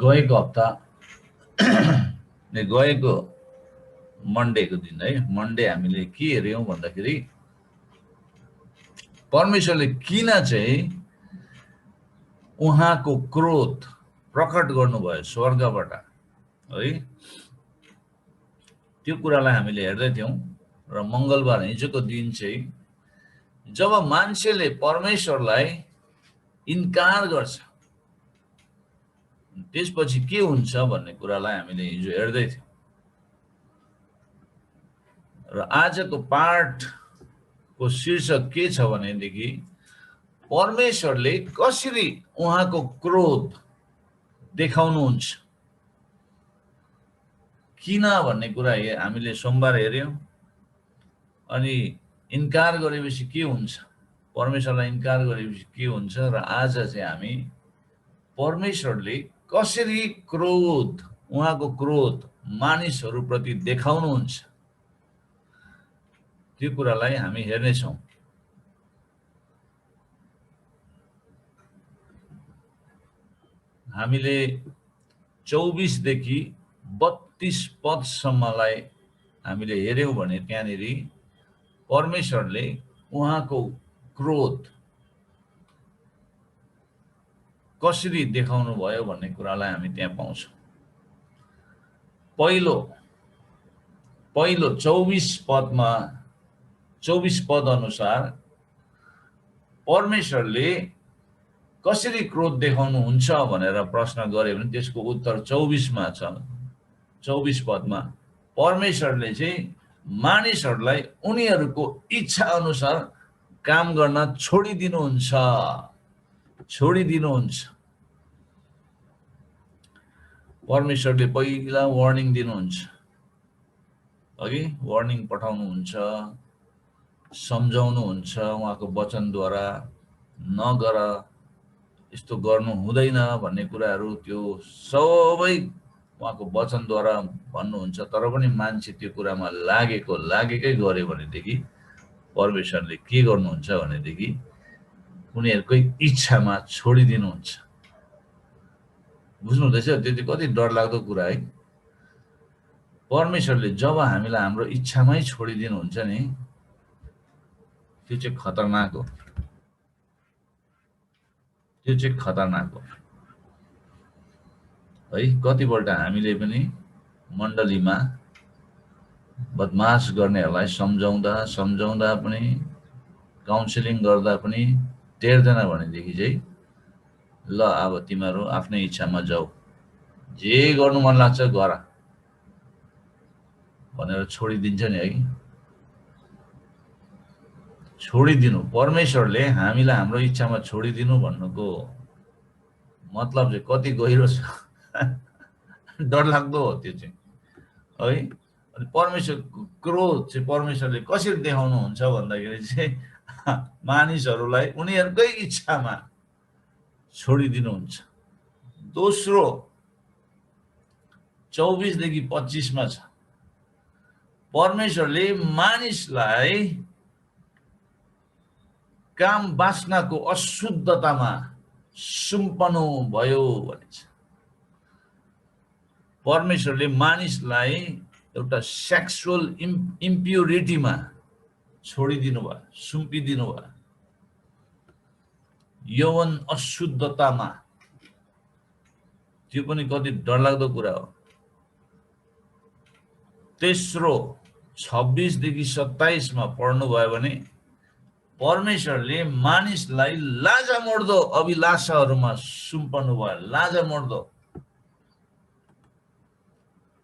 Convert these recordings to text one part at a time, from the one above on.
गएको हप्ता गएको मन्डेको दिन है मन्डे हामीले के हेर्यौं भन्दाखेरि परमेश्वरले किन चाहिँ उहाँको क्रोध प्रकट गर्नुभयो स्वर्गबाट है त्यो कुरालाई हामीले हेर्दै थियौं र मंगलबार हिजोको दिन चाहिँ जब मान्छेले परमेश्वरलाई इन्कार गर्छ त्यसपछि के हुन्छ भन्ने कुरालाई हामीले हिजो हेर्दै थियौं र आजको पाठको शीर्षक के छ भनेदेखि परमेश्वरले कसरी उहाँको क्रोध देखाउनुहुन्छ किन भन्ने कुरा हामीले सोमबार हेर्यौं अनि इन्कार गरेपछि के हुन्छ परमेश्वरलाई इन्कार गरेपछि के हुन्छ र आज चाहिँ हामी परमेश्वरले कसरी क्रोध उहाँको क्रोध मानिसहरुप्रति देखाउनुहुन्छ त्यो कुरालाई हामी हेर्ने छौं हामीले 24 देखि 32 पदसम्मलाई हामीले हेर्यौं भने त्यहाँनेरि परमेश्वरले उहाँको क्रोध कसरी देखाउनु भयो भन्ने कुरालाई हामी त्यहाँ पाउँछौं पहिलो 24 पदमा 24 पद अनुसार परमेश्वरले कसरी क्रोध देखाउनुहुन्छ भनेर प्रश्न गरे भने त्यसको उत्तर 24 मा छ 24 पदमा परमेश्वरले चाहिँ मानिसहरुलाई उनीहरुको इच्छा अनुसार काम गर्न छोडिदिनुहुन्छ परमेश्वरले पहिला वार्निङ दिनुहुन्छ अघि वार्निङ पठाउनुहुन्छ सम्झाउनुहुन्छ उहाँको वचनद्वारा नगर यस्तो गर्नु हुँदैन भन्ने कुराहरु त्यो सबै उहाँको वचनद्वारा भन्नुहुन्छ तर पनि मान्छे त्यो कुरामा लागेकै गरे भनेदेखि परमेश्वरले के गर्नुहुन्छ भनेदेखि उनीहरुकै इच्छामा छोडिदिनुहुन्छ बुझ्नु हुँदैछ त्यो कति डरलाग्दो कुरा है परमेश्वरले जब हामीलाई हाम्रो इच्छामै छोडिदिनुहुन्छ नि त्यो चाहिँ खतरनाक हो है कतिपल्ट हामीले पनि मण्डलीमा बदमाश गर्नेहरुलाई सम्झाउँदा पनि काउन्सिलिङ गर्दा पनि टेर्दैन भनेदेखि चाहिँ ल अब तिमीहरु आफ्नै इच्छामा जाऊ जे गर्नु मन लाग्छ गर भनेर छोडिदिन्छ नि है छोडिदिनु परमेश्वरले हामीलाई हाम्रो इच्छामा छोडिदिनु भन्नुको मतलब चाहिँ कति गहिरो छ डरलाग्दो हो त्यो चाहिँ है अनि परमेश्वरको क्रोध चाहिँ परमेश्वरले कसरी देखाउनुहुन्छ भन्दाखेरि चाहिँ मानिसहरुलाई उनीहरुकै इच्छामा छोडिदिनुहुन्छ दोस्रो 24 देखि 25 मा छ परमेश्वरले मानिसलाई काम वासनाको अशुद्धतामा सुम्पनु भयो भन्छ परमेश्वरले मानिसलाई एउटा सेक्सुअल इम्प्युरिटीमा छोडिदिनु भयो सुम्पिदिनु भयो यौवन अशुद्धतामा त्यो पनि कति डरलाग्दो कुरा हो तेस्रो 26 देखि 27 मा पढ्नु भयो भने परमेश्वरले मानिसलाई लाजामर्दो अभिलाषाहरुमा सुम्पनु भयो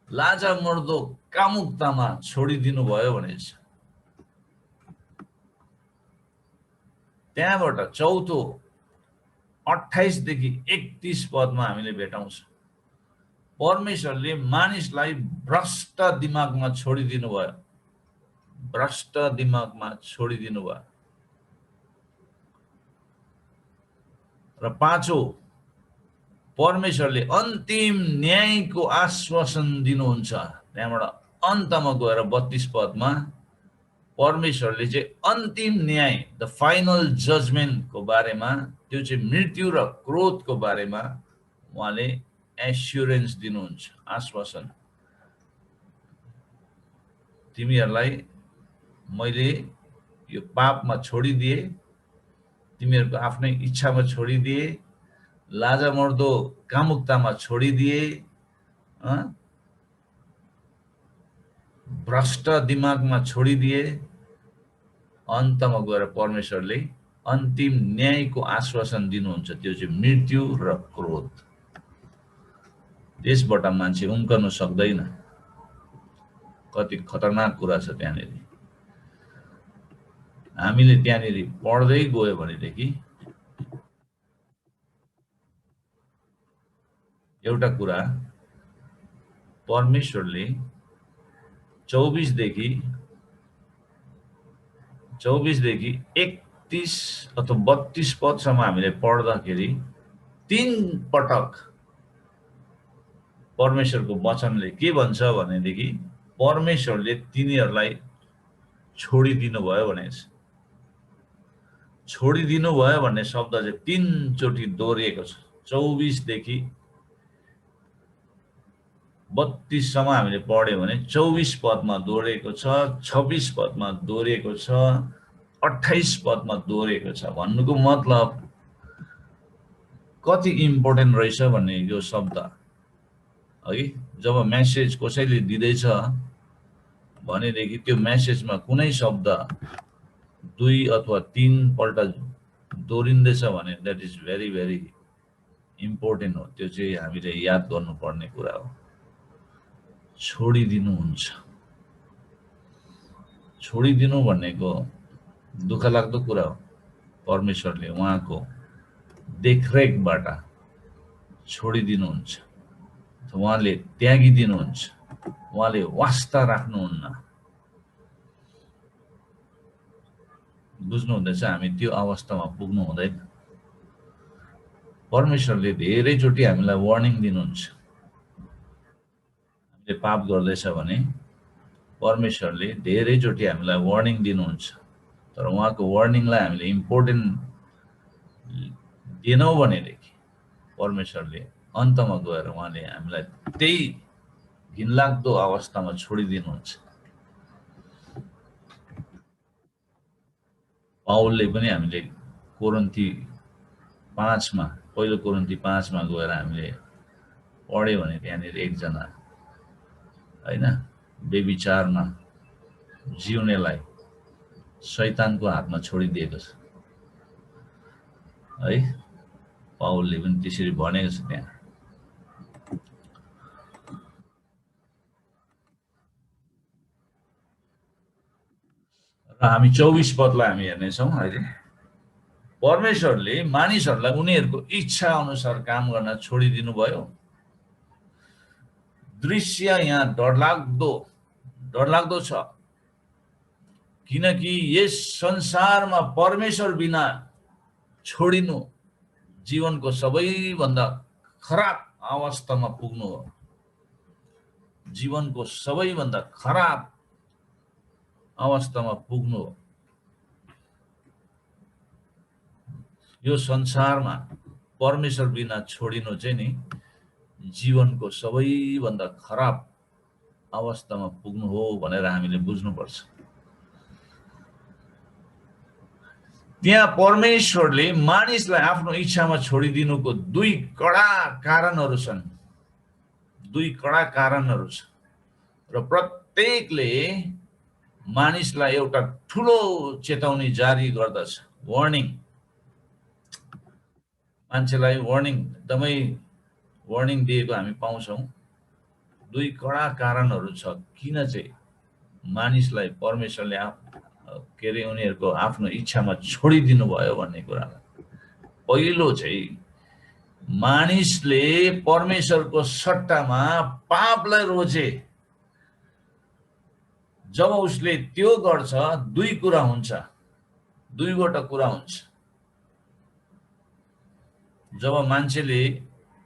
लाजामर्दो कामुकतामा छोडिदिनु भयो भनेछ त्यहाँबाट चौथो 28 देखि 31 पदमा हामीले भेटाउँछ परमेश्वरले मानिसलाई भ्रष्ट दिमागमा छोडिदिनु भयो र पाँचौं परमेश्वरले अन्तिम न्यायको आश्वासन दिनुहुन्छ त्यहाँबाट अन्तमा गएर 32 पदमा परमेश्वरले चाहिँ अन्तिम न्याय द फाइनल जजमेन्ट को बारेमा त्यो चाहिँ मृत्यु र क्रोधको बारेमा उहाँले एस्युरेन्स दिनुहुन्छ, आश्वासन। तिमीहरूलाई मैले यो पापमा छोडिदिए, तिमीहरूको आफ्नै इच्छामा छोडिदिए, लाजामर्दो कामुकतामा छोडिदिए, भ्रष्ट दिमागमा छोडिदिए। अन्तमा गएर परमेश्वरले अन्तिम न्यायको आश्वासन दिनुहुन्छ, त्यो चाहिँ मृत्यु र क्रोध। त्यसबाट मान्छे उम्कन सक्दैन। कति खतरनाक कुरा छ त्यहाँनिर। हामीले त्यहाँनिर पढ्दै गयो भनेदेखि एउटा कुरा, परमेश्वरले 24 देखि 31 अथवा 32 पदसम्म हामीले पढ्दाखेरि 3 पटक परमेश्वरको वचनले के भन्छ भनेदेखि परमेश्वरले तिनीहरूलाई छोडिदिनु भयो भनेको छ। छोडिदिनु भयो भन्ने शब्द चाहिँ 3 चोटि दोहोरिएको छ। 24 देखि 32 सम्म हामीले पढ्यो भने 24 पदमा दोहोरिएको छ, 26 पदमा दोहोरिएको छ, 28 पदमा दोहोरिएको छ। भन्नुको मतलब कति इम्पोर्टेन्ट रहेछ भन्ने यो शब्द है। जब मेसेज कसैले दिँदैछ भनेदेखि त्यो मेसेजमा कुनै शब्द 2 अथवा 3 पल्ट दोहोरिँदैछ भने that is very very important हो। त्यो चाहिँ हामीले याद गर्नुपर्ने कुरा हो। छोडिदिनुहुन्छ। छोडिदिनु भनेको दुःख लाग्दो कुरा हो। परमेश्वरले उहाँको देखरेखबाट छोडिदिनुहुन्छ, उहाँले त्यागिदिनुहुन्छ, उहाँले वास्ता राख्नुहुन्न। बुझ्नु हुँदैछ? हामी त्यो अवस्थामा पुग्नु हुँदैन। परमेश्वरले धेरैचोटि हामीलाई वार्निङ दिनुहुन्छ। हामीले पाप गर्दैछ भने परमेश्वरले धेरैचोटि हामीलाई वार्निङ दिनुहुन्छ, तर उहाँको वार्निङलाई हामीले इम्पोर्टेन्ट दिनौँ भनेदेखि परमेश्वरले अन्तमा गएर उहाँले हामीलाई त्यही घिनलाग्दो अवस्थामा छोडिदिनुहुन्छ। पाउलले पनि हामीले कोरिन्थी 5 मा, पहिलो कोरिन्थी 5 मा गएर हामीले पढ्यो भने त्यहाँनिर एकजना हैन बेविचारमा जिउनेलाई शैतानको हातमा छोडिदिएको छ है। पाउलले पनि त्यसरी भनेको छ त्यहाँ। र हामी 24 पदलाई हामी हेर्नेछौँ अहिले। परमेश्वरले मानिसहरूलाई उनीहरूको इच्छा अनुसार काम गर्न छोडिदिनु भयो। दृश्य यहाँ डरलाग्दो छ, किनकि यस संसारमा परमेश्वर बिना छोडिनु जीवनको सबैभन्दा खराब अवस्थामा पुग्नु हो। जीवनको सबैभन्दा खराब अवस्थामा पुग्नु हो। यो संसारमा परमेश्वर बिना छोडिनु चाहिँ नि जीवनको सबैभन्दा खराब अवस्थामा पुग्नु हो भनेर हामीले बुझ्नुपर्छ। त्यहाँ परमेश्वरले मानिसलाई आफ्नो इच्छामा छोडिदिनुको 2 कडा कारणहरू छन्। 2 कडा कारणहरू छ र प्रत्येकले मानिसलाई एउटा ठुलो चेतावनी जारी गर्दछ, वार्निङ। मान्छेलाई वार्निङ, एकदमै वार्निङ दिएको हामी पाउँछौँ। 2 कडा कारणहरू छ किन चाहिँ मानिसलाई परमेश्वरले के अरे उनीहरूको आफ्नो इच्छामा छोडिदिनु भयो भन्ने कुरालाई। पहिलो चाहिँ मानिसले परमेश्वरको सट्टामा पापलाई रोजे। जब उसले त्यो गर्छ 2 कुरा हुन्छ, 2वटा कुरा हुन्छ। जब मान्छेले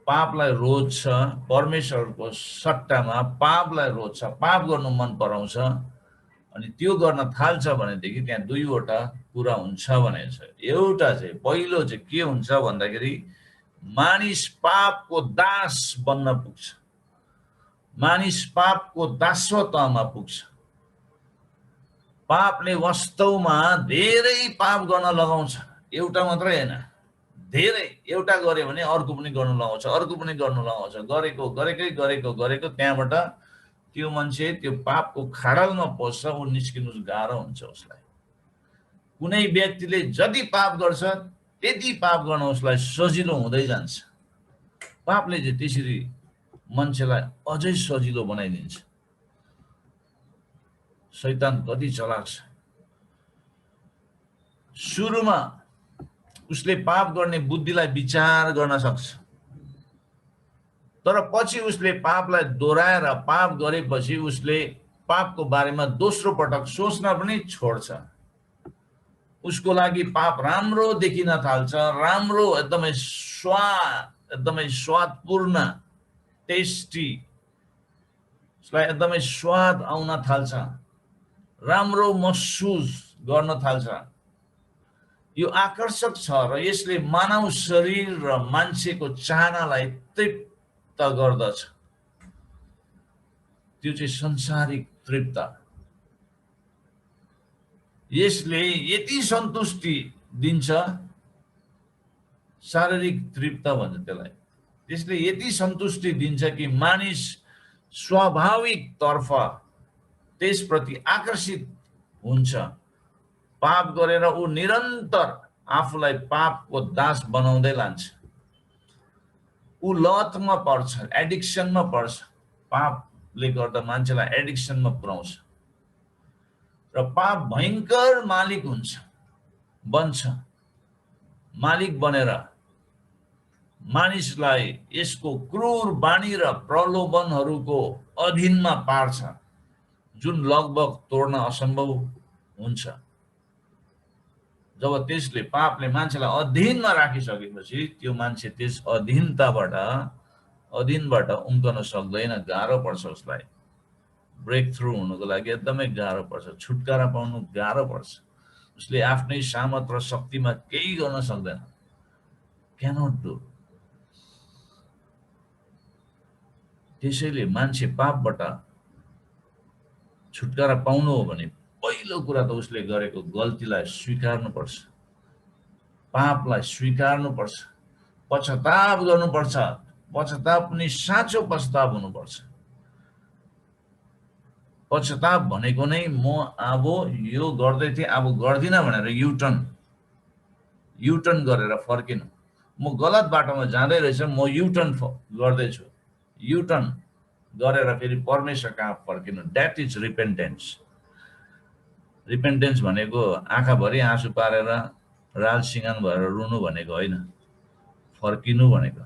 पापलाई रोज्छ, परमेश्वरको सट्टामा पापलाई रोज्छ, पाप गर्नु मन पराउँछ अनि त्यो गर्न थाल्छ भनेदेखि त्यहाँ 2वटा कुरा हुन्छ भनेको छ। एउटा चाहिँ पहिलो चाहिँ के हुन्छ भन्दाखेरि मानिस पापको दास बन्न पुग्छ, मानिस पापको दासत्वमा पुग्छ। पापले वास्तवमा धेरै पाप गर्न लगाउँछ, एउटा मात्रै हैन, धेरै। एउटा गर्यो भने अर्को पनि गर्न लगाउँछ, अर्को पनि गर्न लगाउँछ, गरेको गरेकै गरेको गरेको त्यहाँबाट त्यो मान्छे त्यो पापको खाडलमा पस्छ, ऊ निस्किनु गाह्रो हुन्छ उसलाई। कुनै व्यक्तिले जति पाप गर्छ त्यति पाप गर्न उसलाई सजिलो हुँदै जान्छ। पापले चाहिँ त्यसरी मान्छेलाई अझै सजिलो बनाइदिन्छ। शैतान कति चलाक छ। सुरुमा उसले पाप गर्ने बुद्धिलाई विचार गर्न सक्छ, तर पछि उसले पापलाई दोहोऱ्याएर पाप गरेपछि उसले पापको बारेमा दोस्रो पटक सोच्न पनि छोड्छ। उसको लागि पाप राम्रो देखिन थाल्छ, राम्रो, एकदमै स्वादपूर्ण, टेस्टी, उसलाई एकदमै स्वाद आउन थाल्छ, राम्रो महसुस गर्न थाल्छ। यो आकर्षक छ र यसले मानव शरीर र मान्छेको चाहनालाई तृप्त गर्दछ। त्यो चाहिँ संसारिक तृप्त। यसले यति सन्तुष्टि दिन्छ, शारीरिक तृप्त भन्छ त्यसलाई। त्यसले यति सन्तुष्टि दिन्छ कि मानिस स्वाभाविक तर्फ त्यसप्रति आकर्षित हुन्छ। पाप गरेर ऊ निरन्तर आफूलाई पापको दास बनाउँदै लान्छ। ऊ लतमा पर्छ, एडिक्सनमा पर्छ। पापले गर्दा मान्छेलाई एडिक्सनमा पुर्याउँछ र पाप भयङ्कर मालिक बन्छ। मालिक बनेर मानिसलाई यसको क्रूर बानी र प्रलोभनहरूको अधीनमा पार्छ, जुन लगभग तोड्न असम्भव हुन्छ। जब त्यसले पापले मान्छेलाई अधीनमा राखिसकेपछि त्यो मान्छे त्यस अधीनबाट उम्कन सक्दैन, गाह्रो पर्छ उसलाई। ब्रेक थ्रु हुनुको लागि एकदमै गाह्रो पर्छ, छुटकारा पाउनु गाह्रो पर्छ। उसले आफ्नै सामर्थ र शक्तिमा केही गर्न सक्दैन, क्यानट डु। त्यसैले मान्छे पापबाट छुटकारा पाउनु हो भने पहिलो कुरा त उसले गरेको गल्तीलाई स्वीकार्नुपर्छ, पापलाई स्वीकार्नुपर्छ, पश्चाताप गर्नुपर्छ। पश्चाताप पनि साँचो पश्चाताप हुनुपर्छ। पश्चाताप भनेको नै म अब यो गर्दै थिएँ, अब गर्दिनँ भनेर युटर्न गरेर फर्किनु। म गलत बाटोमा जाँदै रहेछ, म युटर्न गर्दैछु, युटर्न गरेर फेरि परमेश्वर कहाँ फर्किनु। That is रिपेन्टेन्स। रिपेन्टेन्स भनेको आँखाभरि आँसु पारेर राल सिँगान भएर रुनु भनेको होइन। फर्किनु भनेको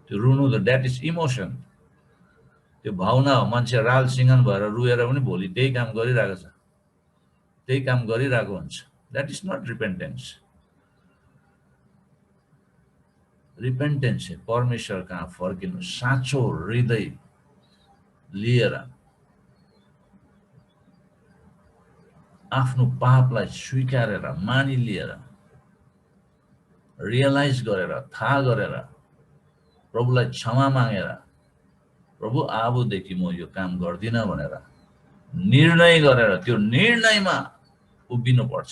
त्यो रुनु त द्याट इज इमोसन, त्यो भावना हो। मान्छे राल सिँगान भएर रुएर पनि भोलि त्यही काम गरिरहेको छ, त्यही काम गरिरहेको हुन्छ। That is not repentance. Repentance चाहिँ परमेश्वर कहाँ फर्किनु, साँचो हृदय लिएर आफ्नो पापलाई स्वीकारेर मानिलिएर रियलाइज गरेर थाहा गरेर प्रभुलाई क्षमा मागेर प्रभु अबदेखि म यो काम गर्दिनँ भनेर निर्णय गरेर त्यो निर्णयमा उभिनु पर्छ।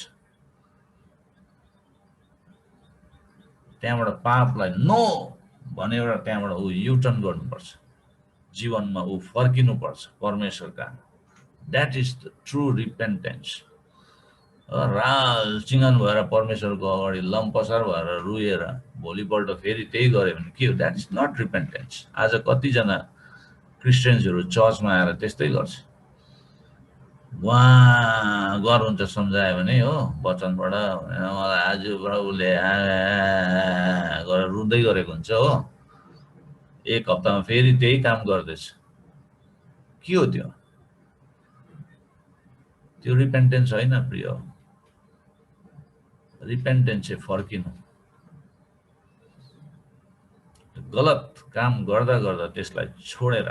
त्यहाँबाट पापलाई नो भनेर त्यहाँबाट ऊ युटर्न गर्नुपर्छ, जीवनमा ऊ फर्किनुपर्छ परमेश्वरका। That is the true repentance. राल चिङ्गन भएर परमेश्वरको अगाडि लम्पसार भएर रुएर भोलिपल्ट फेरि त्यही गऱ्यो भने के हो? That is not repentance. आज कतिजना क्रिस्चियन्सहरू चर्चमा आएर त्यस्तै गर्छ। उहाँ गर्नुहुन्छ सम्झायो भने हो वचनबाट, मलाई आज प्रभुले गरेर रुँदै गरेको हुन्छ हो। एक हप्तामा फेरि त्यही काम गर्दैछ। के हो त्यो? त्यो रिपेन्टेन्स होइन प्रिय। रिपेन्टेन्स चाहिँ फर्किनु। गलत काम गर्दा गर्दा त्यसलाई छोडेर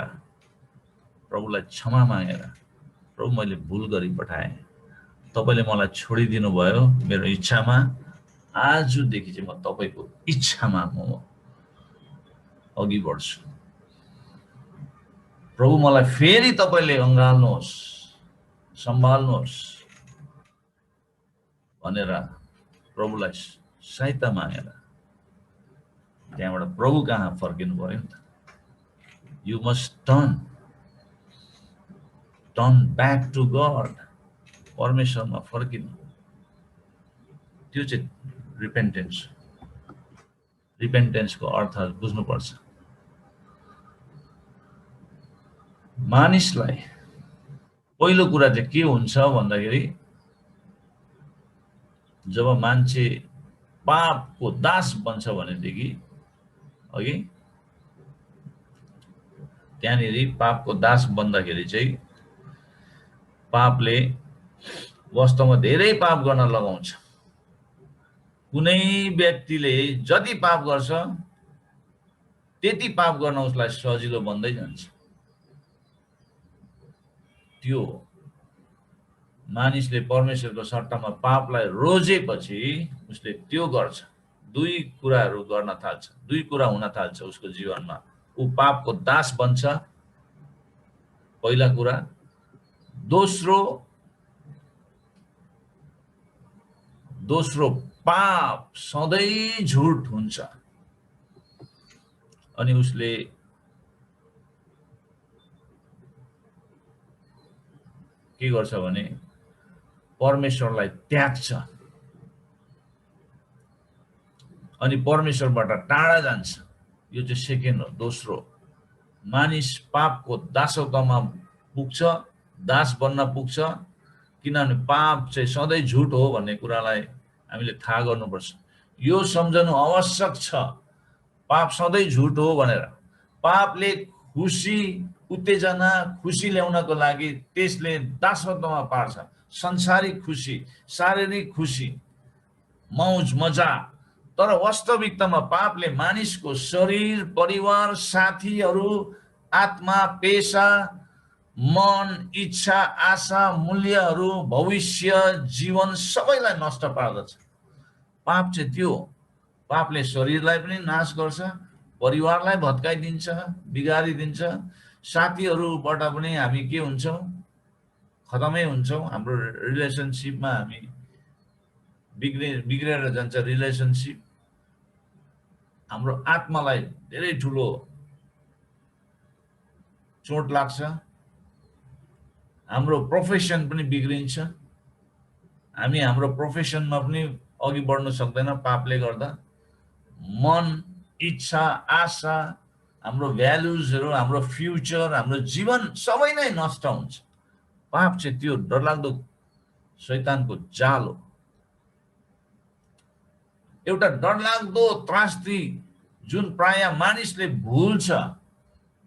प्रभुलाई क्षमा मागेर, प्रभु मैले भुल गरी पठाएँ, तपाईँले मलाई छोडिदिनु भयो मेरो इच्छामा, आजदेखि चाहिँ म तपाईँको इच्छामा म अघि बढ्छु, प्रभु मलाई फेरि तपाईले अँगाल्नुहोस्, सम्हाल्नुहोस् भनेर प्रभुलाई सहायता मागेर त्यहाँबाट प्रभु कहाँ फर्किनु पर्यो नि त। You must turn back to God, परमेश्वरमा फर्किनु, त्यो चाहिँ रिपेन्टेन्सको अर्थ बुझ्नुपर्छ। मानिसलाई पहिलो कुरा चाहिँ के हुन्छ भन्दाखेरि जब मान्छे पापको दास बन्छ भनेदेखि अघि त्यहाँनिर पापको दास बन्दाखेरि चाहिँ पापले वास्तवमा धेरै पाप गर्न लगाउँछ। कुनै व्यक्तिले जति पाप गर्छ त्यति पाप गर्न उसलाई सजिलो बन्दै जान्छ। त्यो मानिसले परमेश्वरको सट्टामा पापलाई रोजेपछि उसले त्यो गर्छ, दुई कुराहरू गर्न थाल्छ, दुई कुरा हुन थाल्छ उसको जीवनमा। ऊ पापको दास बन्छ, पहिला कुरा। दोस्रो पाप सधैँ झुट हुन्छ। अनि उसले के गर्छ भने परमेश्वरलाई त्याग्छ अनि परमेश्वरबाट टाढा जान्छ। यो चाहिँ सेकेन्ड हो। दोस्रो, मानिस पापको दासत्वमा पुग्छ, दास बन्न पुग्छ, किनभने पाप चाहिँ सधैँ झुट हो भन्ने कुरालाई हामीले थाहा गर्नुपर्छ। यो सम्झनु आवश्यक छ, पाप सधैँ झुट हो भनेर। पापले उत्तेजना खुसी ल्याउनको लागि त्यसले दासत्वमा पार्छ, संसारिक खुसी, शारीरिक खुसी, मौज मजा। तर वास्तविकतामा पापले मानिसको शरीर, परिवार, साथीहरू, आत्मा, पेशा, मन, इच्छा, आशा, मूल्यहरू, भविष्य, जीवन सबैलाई नष्ट पार्दछ। पाप चाहिँ त्यो, पापले शरीरलाई पनि नाश गर्छ, परिवारलाई भत्काइदिन्छ, बिगारिदिन्छ, साथीहरूबाट पनि हामी के हुन्छौँ, खतमै हुन्छौँ। हाम्रो रिलेसनसिपमा हामी बिग्रेर जान्छ रिलेसनसिप। हाम्रो आत्मालाई धेरै ठुलो चोट लाग्छ। हाम्रो प्रोफेसन पनि बिग्रिन्छ। हामी हाम्रो प्रोफेसनमा पनि अघि बढ्न सक्दैन पापले गर्दा। मन, इच्छा, आशा, हाम्रो भ्यालुजहरू, हाम्रो फ्युचर, हाम्रो जीवन सबै नै नष्ट हुन्छ। पाप चाहिँ त्यो डरलाग्दो शैतानको जाल हो, एउटा डरलाग्दो त्रासदी जुन प्राय मानिसले भुल्छ।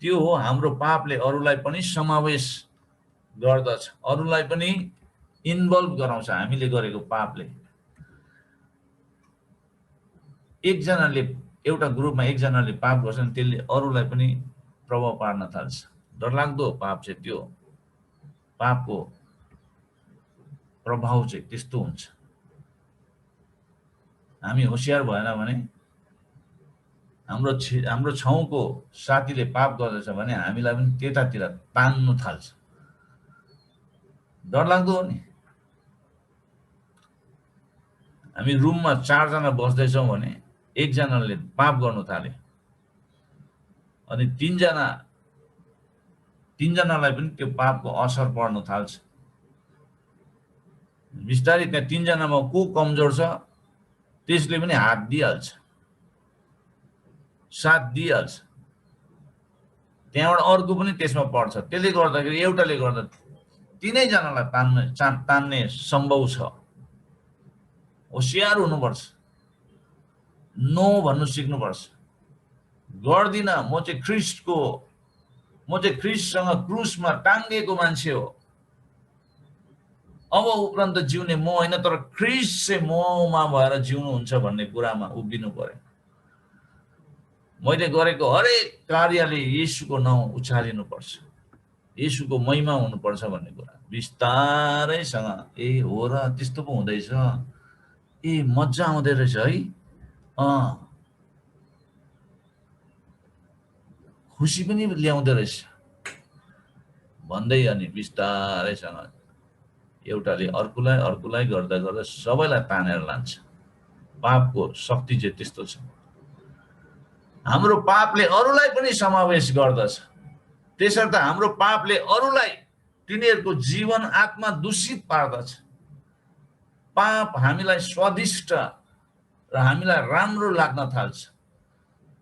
त्यो हो हाम्रो पापले अरूलाई पनि समावेश गर्दछ, अरूलाई पनि इन्भल्भ गराउँछ। हामीले गरेको पापले एउटा ग्रुपमा एकजनाले पाप गर्छ भने त्यसले अरूलाई पनि प्रभाव पार्न थाल्छ। डरलाग्दो पाप चाहिँ त्यो, पापको प्रभाव चाहिँ त्यस्तो हुन्छ। हामी होशियार भएन भने हाम्रो छाउको साथीले पाप गर्दछ भने हामीलाई पनि त्यतातिर तान्नु थाल्छ। डरलाग्दो हो नि। हामी रुममा 4 जना बस्दैछौँ भने एकजनाले पाप गर्नु थाले अनि तीनजनालाई पनि त्यो पापको असर पर्न थाल्छ। बिस्तारै त्यहाँ 3 जनामा को कमजोर छ त्यसले पनि हात दिइहाल्छ, साथ दिइहाल्छ। त्यहाँबाट अर्को पनि त्यसमा पर्छ। त्यसले गर्दाखेरि एउटाले गर्दा 3 जनालाई तान्ने सम्भव छ। होशियार हुनुपर्छ, नो भन्नु सिक्नुपर्छ। गर्दिन, म चाहिँ ख्रिस्टसँग क्रुसमा टाङ्गेको मान्छे हो, अब उपरान्त जिउने म होइन तर ख्रिस्ट चाहिँ ममा भएर जिउनु हुन्छ भन्ने कुरामा उभिनु पर्यो। मैले गरेको हरेक कार्यले येशूको नाउँ उचालिनुपर्छ, येशूको महिमा हुनुपर्छ भन्ने कुरा बिस्तारैसँग। ए हो र त्यस्तो पो हुँदैछ, ए मजा आउँदै रहेछ है। खुसी पनि ल्याउँदो रहेछ भन्दै अनि बिस्तारैसँग एउटाले अर्कोलाई गर्दा गर्दा सबैलाई तानेर लान्छ। पापको शक्ति चाहिँ त्यस्तो छ। हाम्रो पापले अरूलाई पनि समावेश गर्दछ। त्यसर्थ हाम्रो पापले अरूलाई तिनीहरूको जीवन आत्मा दूषित पार्दछ। पाप हामीलाई स्वादिष्ट र हामीलाई राम्रो लाग्न थाल्छ,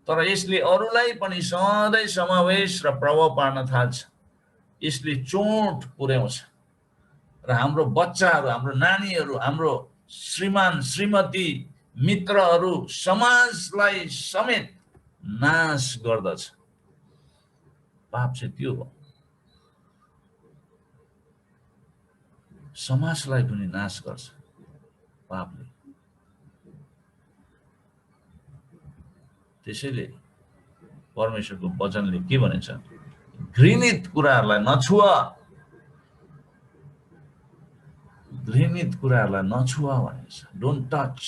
तर यसले अरूलाई पनि सधैँ समावेश र प्रभाव पार्न थाल्छ। यसले चोट पुर्याउँछ र हाम्रो बच्चाहरू, हाम्रो नानीहरू, हाम्रो श्रीमान श्रीमती, मित्रहरू, समाजलाई समेत नाश गर्दछ। पाप चाहिँ त्यो हो। समाजलाई पनि नाश गर्छ पापले। त्यसैले परमेश्वरको वचनले के भनिन्छ? घृणित कुराहरूलाई नछुआ, घृणित कुराहरूलाई नछुआ भनिन्छ। Don't touch.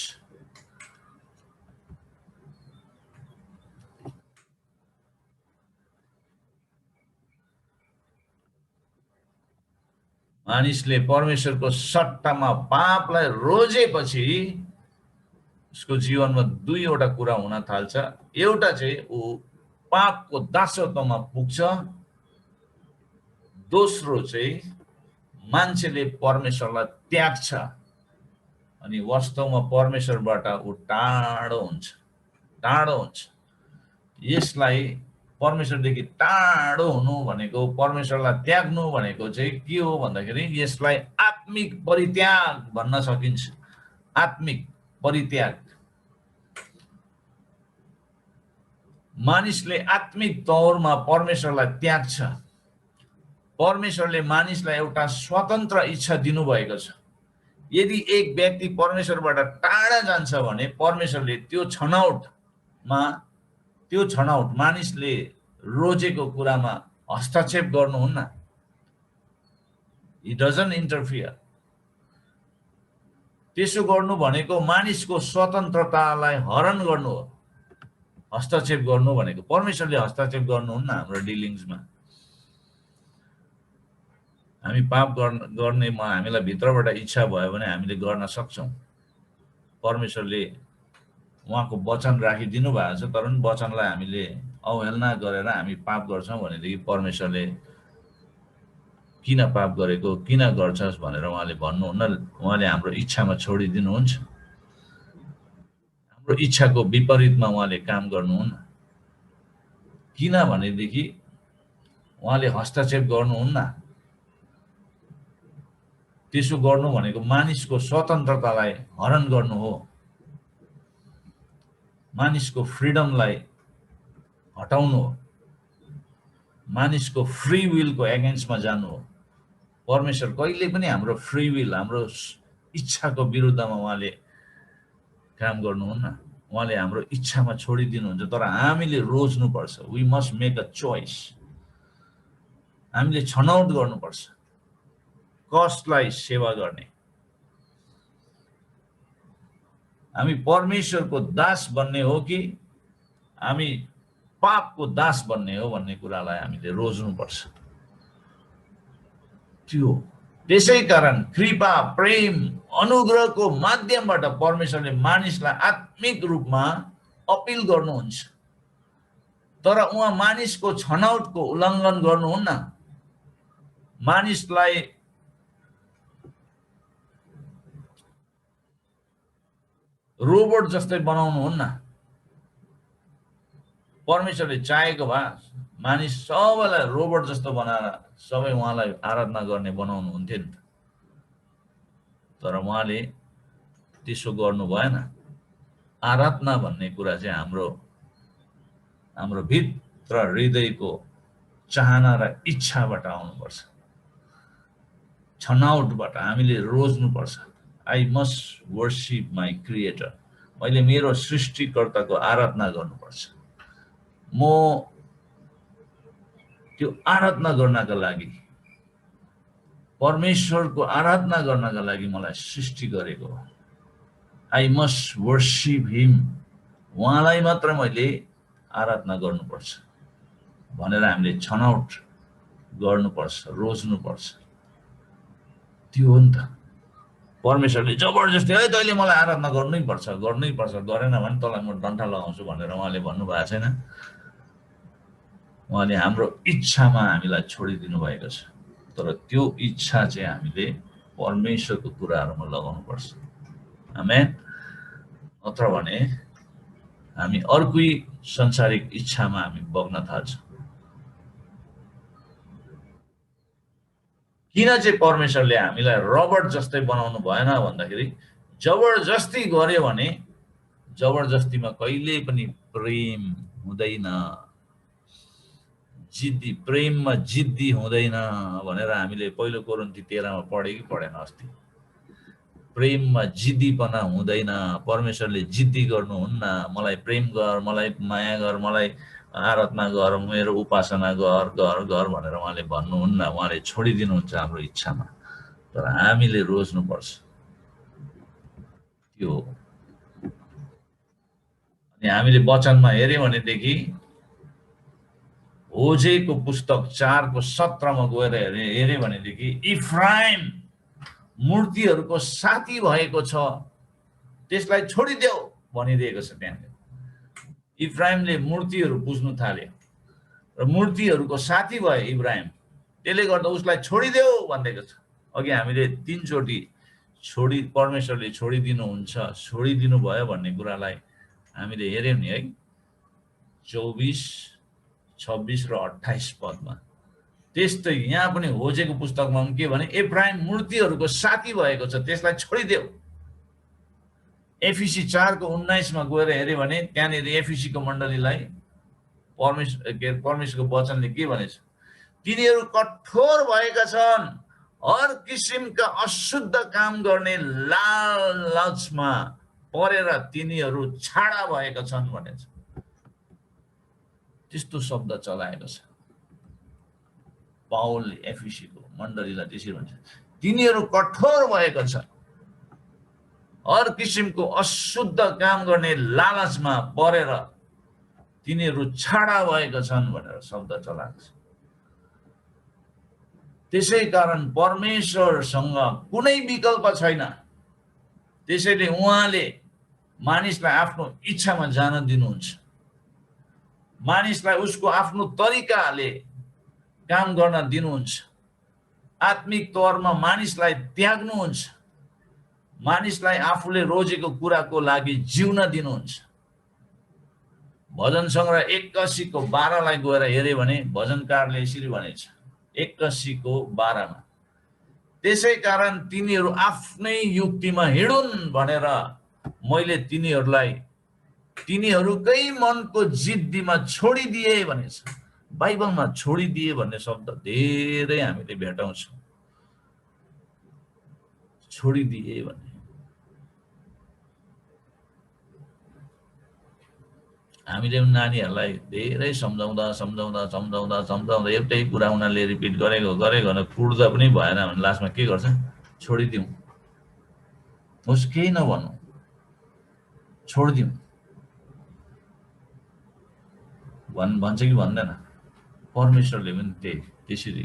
मानिसले परमेश्वरको सट्टामा पापलाई रोजेपछि उसको जीवनमा दुईवटा कुरा हुन थाल्छ। एउटा चाहिँ ऊ पापको दासत्वमा पुग्छ, दोस्रो चाहिँ मान्छेले परमेश्वरलाई त्याग्छ अनि वास्तवमा परमेश्वरबाट ऊ टाढो हुन्छ, टाढो हुन्छ। यसलाई परमेश्वरदेखि टाढो हुनु भनेको, परमेश्वरलाई त्याग्नु भनेको चाहिँ के हो भन्दाखेरि यसलाई आत्मिक परित्याग भन्न सकिन्छ। आत्मिक परित्याग। मानिसले आत्मिक तौरमा परमेश्वरलाई त्याग्छ। परमेश्वरले मानिसलाई एउटा स्वतन्त्र इच्छा दिनुभएको छ। यदि एक व्यक्ति परमेश्वरबाट टाढा जान्छ भने परमेश्वरले त्यो छनौट मानिसले रोजेको कुरामा हस्तक्षेप गर्नुहुन्न। He doesn't interfere. त्यसो गर्नु भनेको मानिसको स्वतन्त्रतालाई हरण गर्नु हो। हस्तक्षेप गर्नु भनेको परमेश्वरले हस्तक्षेप गर्नुहुन्न हाम्रो डिलिङ्समा। हामी पाप गर्नेमा हामीलाई भित्रबाट इच्छा भयो भने हामीले गर्न सक्छौँ। परमेश्वरले उहाँको वचन राखिदिनु भएको छ, तर पनि वचनलाई हामीले अवहेलना गरेर हामी पाप गर्छौँ भनेदेखि परमेश्वरले किन पाप गरेको, किन गर्छस् भनेर उहाँले भन्नुहुन्न। उहाँले हाम्रो इच्छामा छोडिदिनुहुन्छ। हाम्रो इच्छाको विपरीतमा उहाँले काम गर्नुहुन्न। किन भनेदेखि उहाँले हस्तक्षेप गर्नुहुन्न। त्यसो गर्नु भनेको मानिसको स्वतन्त्रतालाई हरण गर्नु हो, मानिसको फ्रिडमलाई हटाउनु हो, मानिसको फ्री विलको एगेन्स्टमा जानु हो। परमेश्वर कहिले पनि हाम्रो फ्री विल, हाम्रो इच्छाको विरुद्धमा उहाँले काम गर्नुहुन्न। उहाँले हाम्रो इच्छामा छोडिदिनुहुन्छ, तर हामीले रोज्नुपर्छ। We must make a choice. हामीले छनौट गर्नुपर्छ कसलाई सेवा गर्ने। हामी परमेश्वरको दास बन्ने हो कि हामी पापको दास बन्ने हो भन्ने कुरालाई हामीले रोज्नुपर्छ। त्यो त्यसै कारण कृपा, प्रेम, अनुग्रहको माध्यमबाट परमेश्वरले मानिसलाई आत्मिक रूपमा अपिल गर्नुहुन्छ, तर उहाँ मानिसको छनौटको उल्लङ्घन गर्नुहुन्न। मानिसलाई रोबोट जस्तै बनाउनुहुन्न। परमेश्वरले चाहेको भए मानिस सबैलाई रोबोट जस्तो बनाएर सबै उहाँलाई आराधना गर्ने बनाउनुहुन्थ्यो नि त, तर उहाँले त्यसो गर्नु भएन। आराधना भन्ने कुरा चाहिँ हाम्रो भित्र हृदयको चाहना र इच्छाबाट आउनुपर्छ, छनौटबाट हामीले रोज्नुपर्छ। I must worship my creator. मैले मेरो सृष्टिकर्ताको आराधना गर्नुपर्छ। म त्यो आराधना गर्नका लागि, परमेश्वरको आराधना गर्नका लागि मलाई सृष्टि गरेको हो। आई मस्ट वर्शिप हिम। उहाँलाई मात्र मैले आराधना गर्नुपर्छ। भनेर हामीले छनौट गर्नुपर्छ, रोज्नुपर्छ। त्यो हो नि त। परमेश्वरले जबरजस्ती है तैँले मलाई आराधना गर्नै पर्छ, गरेन भने तँलाई म डन्ठा लगाउँछु भनेर उहाँले भन्नुभएको छैन। उहाँले हाम्रो इच्छामा हामीलाई छोडिदिनु भएको छ, तर त्यो इच्छा चाहिँ हामीले परमेश्वरको कुराहरूमा लगाउनुपर्छ। आमेन। नत्र भने हामी अर्कै संसारिक इच्छामा हामी बग्न थाल्छौँ। किन चाहिँ परमेश्वरले हामीलाई रबर्ट जस्तै बनाउनु भएन भन्दाखेरि जबरजस्ती गर्यो भने जबरजस्तीमा कहिल्यै पनि प्रेम हुँदैन, जिद्दी, प्रेममा जिद्दी हुँदैन भनेर हामीले पहिलो कोरिन्थी 13 मा पढ्यो कि पढेन अस्ति। प्रेममा जिद्दीपना हुँदैन। परमेश्वरले जिद्दी गर्नुहुन्न, मलाई प्रेम गर, मलाई माया गर, मलाई आराधना गर, मेरो उपासना गर भनेर उहाँले भन्नुहुन्न। उहाँले छोडिदिनुहुन्छ हाम्रो इच्छामा, तर हामीले रोज्नुपर्छ। त्यो हो। अनि हामीले वचनमा हेर्यौँ भनेदेखि होजेको पुस्तक 4 को 17 मा गएर हेर्यौँ भनेदेखि इफ्राइम मूर्तिहरूको साथी भएको छ, त्यसलाई छोडिदेऊ भनिदिएको छ। त्यहाँ इफ्राइमले मूर्तिहरू पुज्नु थाल्यो र मूर्तिहरूको साथी भयो इब्राहिम, त्यसले गर्दा उसलाई छोडिदेऊ भनिदिएको छ। अघि हामीले 3 चोटि परमेश्वरले छोडिदिनुहुन्छ, छोडिदिनु भयो भन्ने कुरालाई हामीले हेर्यौँ नि है, 24, 26 र 28 पदमा। त्यस्तै यहाँ पनि होजेको पुस्तकमा के भने इब्राहिम मूर्तिहरूको साथी भएको छ, त्यसलाई छोडिदेऊ। एफिसी 4 को 19 मा गएर हेर्यो भने त्यहाँनिर एफिसीको मण्डलीलाई परमेश्वरको वचनले के भनेछ, तिनीहरू कठोर भएका छन्, हर किसिमका अशुद्ध काम गर्ने लालचमा परेर तिनीहरू छाडा भएका छन् भनेछ। त्यस्तो शब्द चलाएको छ पाउलले एफिसीको मण्डलीलाई। त्यसरी भन्छ, तिनीहरू कठोर भएका छन्, हर किसिमको अशुद्ध काम गर्ने लालचमा परेर तिनीहरू छाडा भएका छन् भनेर शब्द चलाएको छ। त्यसै कारण परमेश्वरसँग कुनै विकल्प छैन। त्यसैले उहाँले मानिसलाई आफ्नो इच्छामा जान दिनुहुन्छ, मानिसलाई उसको आफ्नो तरिकाले काम गर्न दिनुहुन्छ, आत्मिक तौरमा मानिसलाई त्याग्नुहुन्छ, मानिसलाई आफूले रोजेको कुराको लागि जिउन दिनुहुन्छ। भजन सङ्ग्रह 81 को 12 लाई गएर हेर्यो भने भजनकारले यसरी भनेछ 81 को 12 मा, त्यसै कारण तिनीहरू आफ्नै युक्तिमा हिँडुन् भनेर मैले तिनीहरूलाई तिनीहरूकै मनको जिद्दीमा छोडिदिए भनेछ। बाइबलमा छोडिदिए भन्ने शब्द धेरै हामीले भेटाउँछौँ, छोडिदिए भन्ने। हामीले नानीहरूलाई धेरै सम्झाउँदा एउटै कुरा उनीहरूले रिपिट गरेको भने कुर्दा पनि भएन भने लास्टमा के गर्छ, छोडिदिउँ, होस् केही नभनौँ, छोडिदिउँ भन्छ कि भन्दैन। परमेश्वरले पनि त्यसरी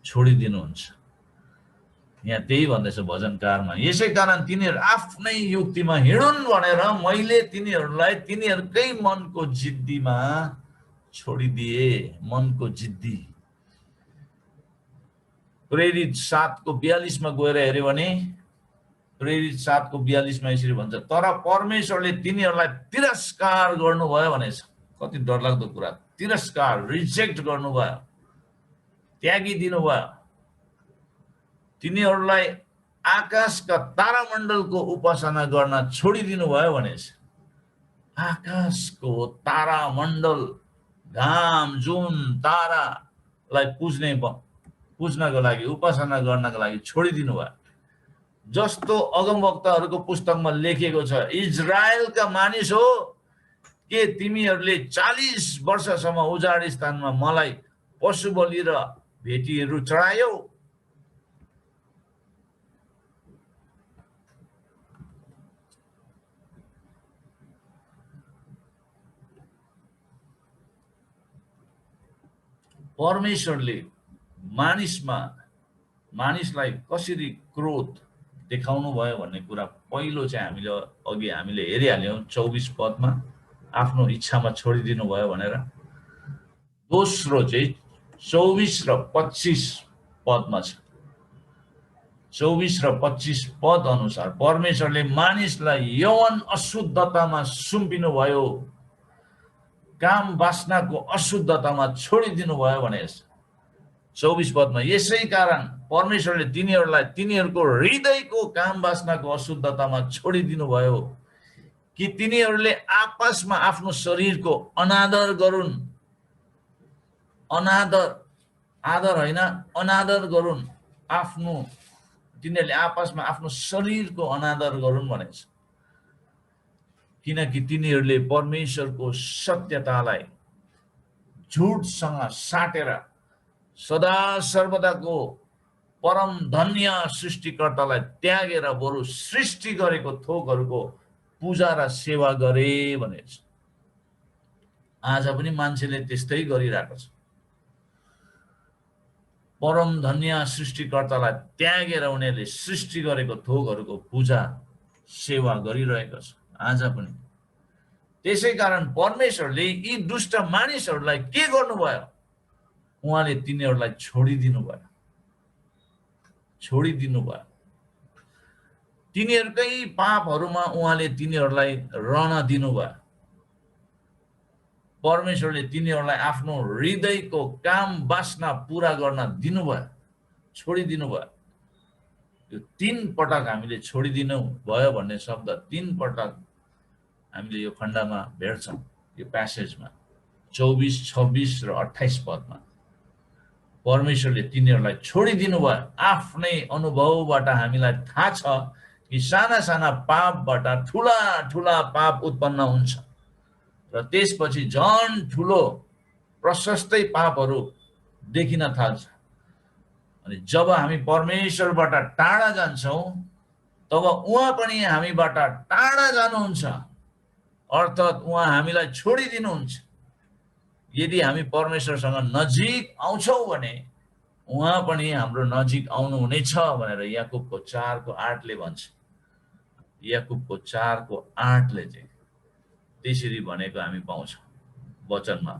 छोडिदिनुहुन्छ। यहाँ त्यही भन्दैछ भजनकारमा, यसै कारण तिनीहरू आफ्नै युक्तिमा हिँडुन् भनेर मैले तिनीहरूलाई तिनीहरूकै मनको जिद्दीमा छोडिदिए। मनको जिद्दी। प्रेरित 7 को 42 मा गएर हेर्यो भने प्रेरित 7 को 42 मा यसरी भन्छ, तर परमेश्वरले तिनीहरूलाई तिरस्कार गर्नुभयो भनेछ। कति डरलाग्दो कुरा, तिरस्कार, रिजेक्ट गर्नुभयो, त्यागिदिनु भयो। तिनीहरूलाई आकाशका तारामण्डलको उपासना गर्न छोडिदिनु भयो भनेछ। आकाशको तारामण्डल, घाम, जुन, तारालाई पुज्नको लागि, उपासना गर्नको लागि छोडिदिनु भयो। जस्तो अगमवक्ताहरूको पुस्तकमा लेखिएको छ, इजरायलका मानिस हो के तिमीहरूले 40 वर्षसम्म उजाड स्थानमा मलाई पशु बलि र भेटीहरू चढायौ? परमेश्वरले मानिसलाई कसरी क्रोध देखाउनु भयो भन्ने कुरा पहिलो चाहिँ हामीले हेरिहाल्यौं 24 पदमा आफ्नो इच्छामा छोडिदिनु भयो भनेर। दोस्रो चाहिँ 24 र 25 पदमा छ। 24 र 25 पद अनुसार परमेश्वरले मानिसलाई यौवन अशुद्धतामा सुम्पिनु भयो, काम वासनाको अशुद्धतामा छोडिदिनु भयो भने 24 पदमा यसै कारण परमेश्वरले तिनीहरूको हृदयको काम वासनाको अशुद्धतामा छोडिदिनु भयो कि तिनीहरूले आपसमा आफ्नो शरीरको अनादर गरून्। आदर होइन, अनादर गरून्। तिनीहरूले आपसमा आफ्नो शरीरको अनादर गरून् भनेको छ। किनकि तिनीहरूले परमेश्वरको सत्यतालाई झुटसँग साटेर सदा सर्वदाको परम धन्य सृष्टिकर्तालाई त्यागेर बरु सृष्टि गरेको थोकहरूको पूजा र सेवा गरे भनेको छ। आज पनि मान्छेले त्यस्तै गरिरहेको छ। परम धन्य सृष्टिकर्तालाई त्यागेर उनीहरूले सृष्टि गरेको थोकहरूको पूजा सेवा गरिरहेको छ आज पनि। त्यसै कारण परमेश्वरले यी दुष्ट मानिसहरूलाई के गर्नुभयो? उहाँले तिनीहरूलाई छोडिदिनु भयो। तिनीहरूकै पापहरूमा उहाँले तिनीहरूलाई रहन दिनुभयो। परमेश्वरले तिनीहरूलाई आफ्नो हृदयको काम वासना पूरा गर्न दिनुभयो, छोडिदिनु भयो। यो 3 पटक हामीले छोडिदिनु भयो भन्ने शब्द 3 पटक हामीले यो खण्डमा भेट्छौं। यो प्यासेजमा 24, 26 र 28 पदमा परमेश्वरले तिनीहरूलाई छोडिदिनु भयो। आफ्नै अनुभवबाट हामीलाई थाहा छ कि साना साना पापबाट ठूला पाप उत्पन्न हुन्छ र त्यसपछि झन् ठूलो प्रशस्तै पापहरू देखिन थाल्छ। अनि जब हामी परमेश्वरबाट टाढा जान्छौं तब उहाँ पनि हामीबाट टाढा जानुहुन्छ, अर्थात् उहाँ हामीलाई छोडिदिनुहुन्छ। यदि हामी परमेश्वरसँग नजिक आउँछौं भने उहाँ पनि हाम्रो नजिक आउनुहुनेछ भनेर याकुबको 4:8 ले भन्छ। याकुबको 4:8 ले चाहिँ त्यसरी भनेको हामी पाउँछौं वचनमा।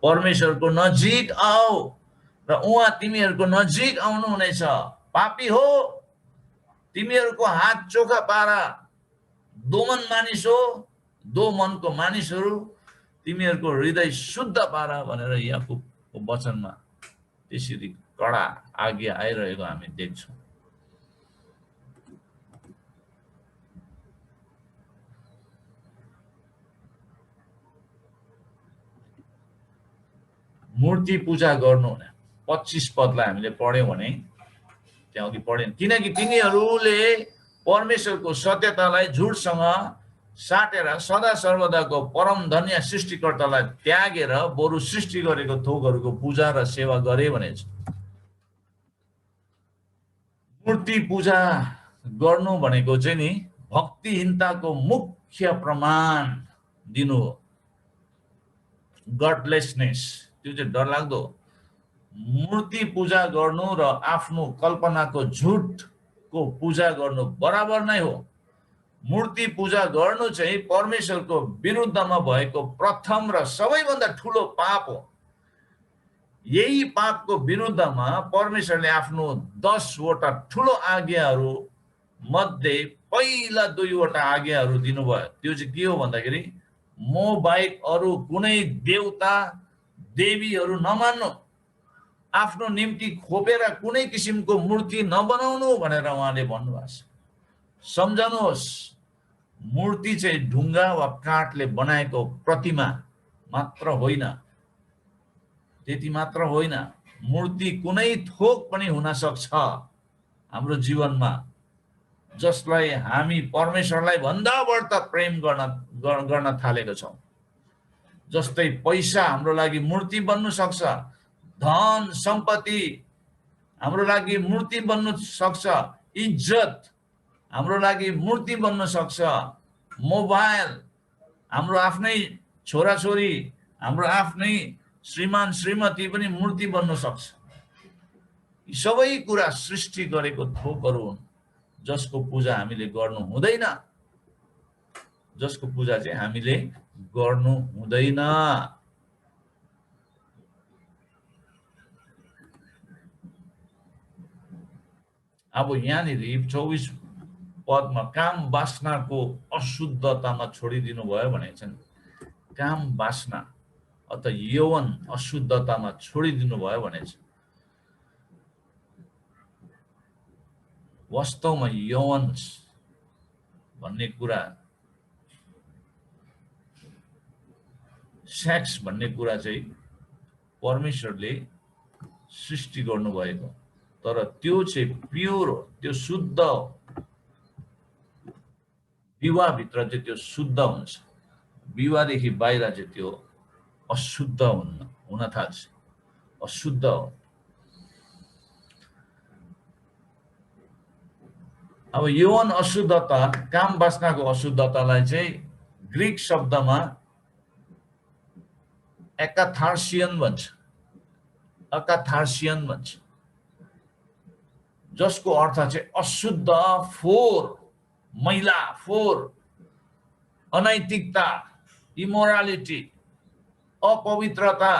परमेश्वरको नजिक आओ र उहाँ तिमीहरूको नजिक आउनुहुनेछ। पापी हो, तिमीहरूको हात चोखा पारा। दोमन मानिस हो, दो मनको मानिसहरू, तिमीहरूको हृदय शुद्ध पारा भनेर याकुबको वचनमा त्यसरी कडा आज्ञा आइरहेको हामी देख्छौं। मूर्ति पूजा गर्नु 25 पदलाई हामीले पढ्यौं भने त्यहाँ अघि पढेन। किनकि तिनीहरूले परमेश्वरको सत्यतालाई झुटसँग साटेर सदा सर्वदाको परम धन्य सृष्टिकर्तालाई त्यागेर बरु सृष्टि गरेको थोकहरूको पूजा र सेवा गरे भनेछ। मूर्ति पूजा गर्नु भनेको चाहिँ नि भक्तिहीनताको मुख्य प्रमाण दिनु हो। गडलेसनेस, त्यो चाहिँ डरलाग्दो। मूर्ति पूजा गर्नु र आफ्नो कल्पनाको झुटको पूजा गर्नु बराबर नै हो। मूर्ति पूजा गर्नु चाहिँ परमेश्वरको विरुद्धमा भएको प्रथम र सबैभन्दा ठूलो पाप हो। यही पापको विरुद्धमा परमेश्वरले आफ्नो 10 वटा ठूलो आज्ञाहरू मध्ये पहिला 2 वटा आज्ञाहरू दिनुभयो। त्यो चाहिँ के हो भन्दाखेरि म बाहेक अरू कुनै देवता देवीहरू नमान्नु, आफ्नो निम्ति खोपेर कुनै किसिमको मूर्ति नबनाउनु भनेर उहाँले भन्नुभएको छ। सम्झनुहोस्, मूर्ति चाहिँ ढुङ्गा वा काठले बनाएको प्रतिमा मात्र होइन। त्यति मात्र होइन, मूर्ति कुनै थोक पनि हुन सक्छ हाम्रो जीवनमा, जसलाई हामी परमेश्वरलाई भन्दा बढ्ता प्रेम गर्न थालेका छौं। जस्तै पैसा हाम्रो लागि मूर्ति बन्नु सक्छ, धन सम्पत्ति हाम्रो लागि मूर्ति बन्नु सक्छ, इज्जत हाम्रो लागि मूर्ति बन्न सक्छ, मोबाइल, हाम्रो आफ्नै छोराछोरी, हाम्रो आफ्नै श्रीमान श्रीमती पनि मूर्ति बन्न सक्छ। यी सबै कुरा सृष्टि गरेको थोकहरू हुन् जसको पूजा हामीले गर्नु हुँदैन, जसको पूजा चाहिँ हामीले गर्नु हुँदैन। अब यहाँनिर 24 पदमा काम वासनाको अशुद्धतामा छोडिदिनु भयो भनेको छ। काम वासना अथवा यौवन अशुद्धतामा छोडिदिनु भयो भनेको छ। वास्तवमा यौवन भन्ने कुरा, सेक्स भन्ने कुरा चाहिँ परमेश्वरले सृष्टि गर्नुभएको, तर त्यो चाहिँ प्योर हो, त्यो शुद्ध हो। विवाहभित्र चाहिँ त्यो शुद्ध हुन्छ, विवाहदेखि बाहिर चाहिँ त्यो अशुद्ध हुन थाल्छ, अशुद्ध हो। अब यौवन अशुद्धता, काम वासनाको अशुद्धतालाई चाहिँ ग्रीक शब्दमा एकाथार्सियन भन्छ, अकाथार्सियन भन्छ, जसको अर्थ चाहिँ अशुद्ध, फोहोर, मैला, फोहोर, अनैतिकता, इमोरालिटी, अपवित्रता,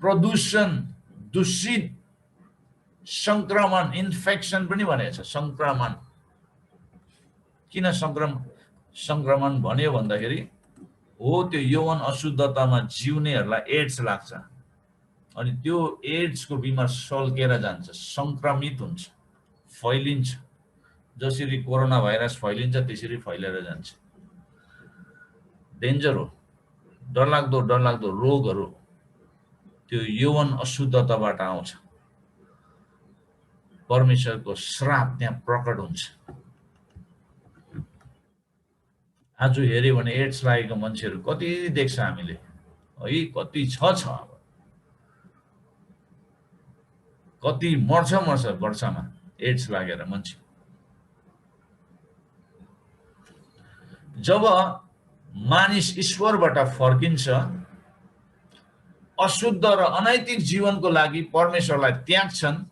प्रदूषण, दूषित, संक्रमण, इन्फेक्सन पनि भनेको छ। संक्रमण किन संक्रमण भन्यो भन्दाखेरि हो त्यो यौवन अशुद्धतामा जिउनेहरूलाई एड्स लाग्छ अनि त्यो एड्सको बिमार सल्केर जान्छ, संक्रमित हुन्छ, फैलिन्छ। जसरी कोरोना भाइरस फैलिन्छ त्यसरी फैलेर जान्छ। डेन्जर हो, डरलाग्दो रोगहरू त्यो यौवन अशुद्धताबाट आउँछ। परमेश्वरको श्राप त्यहाँ प्रकट हुन्छ। आज हेर्यो भने एड्स लागेको मान्छेहरू कति देख्छ हामीले, है कति छ अब, कति मर्छ वर्षमा एड्स लागेर मान्छे। जब मानिस ईश्वरबाट फर्किन्छ, अशुद्ध र अनैतिक जीवनको लागि परमेश्वरलाई त्याग्छन्,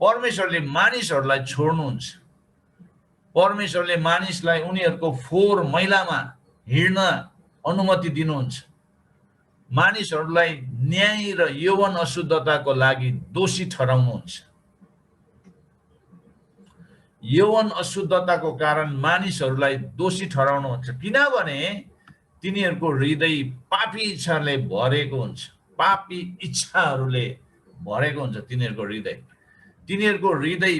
परमेश्वरले मानिसहरूलाई छोड्नुहुन्छ। परमेश्वरले मानिसलाई उनीहरूको फोहोर मैलामा हिँड्न अनुमति दिनुहुन्छ। मानिसहरूलाई न्याय र यौवन अशुद्धताको लागि दोषी ठहराउनुहुन्छ। यौवन अशुद्धताको कारण मानिसहरूलाई दोषी ठहराउनुहुन्छ, किनभने तिनीहरूको हृदय पापी इच्छाले भरेको हुन्छ। पापी इच्छाहरूले भरेको हुन्छ तिनीहरूको हृदय। तिनीहरूको हृदय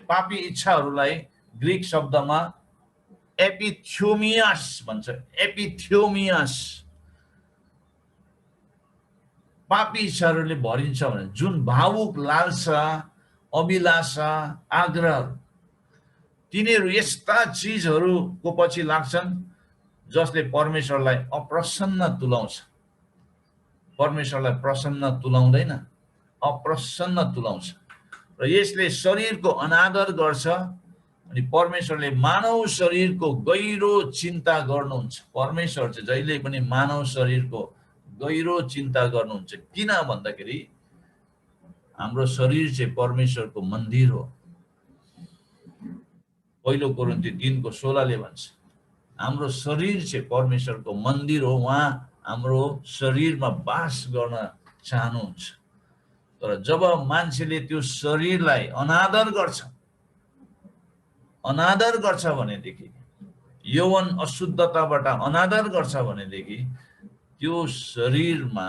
पापी इच्छाहरूलाई ग्रीक शब्दमा एपिथ्योमियास भन्छ। एपिथ्योमियास पापी इच्छाहरूले भरिन्छ भने जुन भावुक लालसा, अभिलाषा, आग्रह, तिनीहरू यस्ता चिजहरूको पछि लाग्छन् जसले परमेश्वरलाई अप्रसन्न तुल्याउँछ। परमेश्वरलाई प्रसन्न तुल्याउँदैन, अप्रसन्न तुल्याउँछ। र यसले शरीरको अनादर गर्छ अनि परमेश्वरले मानव शरीरको गहिरो चिन्ता गर्नुहुन्छ। परमेश्वर चाहिँ जहिले पनि मानव शरीरको गहिरो चिन्ता गर्नुहुन्छ। किन भन्दाखेरि हाम्रो शरीर चाहिँ परमेश्वरको मन्दिर हो। पहिलो कोरिन्थी 3:16 भन्छ हाम्रो शरीर चाहिँ परमेश्वरको मन्दिर हो। उहाँ हाम्रो शरीरमा वास गर्न चाहनुहुन्छ। तर जब मान्छेले त्यो शरीरलाई अनादर गर्छ भनेदेखि, यौवन अशुद्धताबाट अनादर गर्छ भनेदेखि त्यो शरीरमा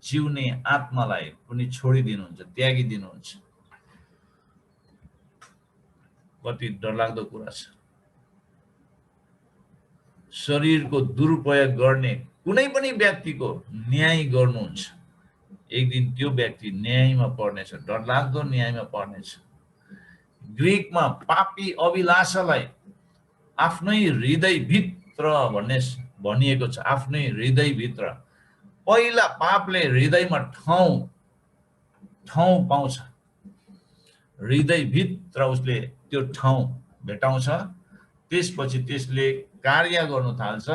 जिउने आत्मालाई पनि छोडिदिनुहुन्छ, त्यागिदिनुहुन्छ। कति डरलाग्दो कुरा छ। शरीरको दुरुपयोग गर्ने कुनै पनि व्यक्तिको न्याय गर्नुहुन्छ। एक दिन त्यो व्यक्ति न्यायमा पर्नेछ, डरलाग्दो न्यायमा पर्नेछ। ग्रीकमा पापी अभिलाषालाई आफ्नै हृदयभित्र भनिएको छ। आफ्नै हृदयभित्र पहिला पापले हृदयमा ठाउँ पाउँछ। हृदयभित्र उसले त्यो ठाउँ भेटाउँछ। त्यसपछि त्यसले कार्य गर्नु थाल्छ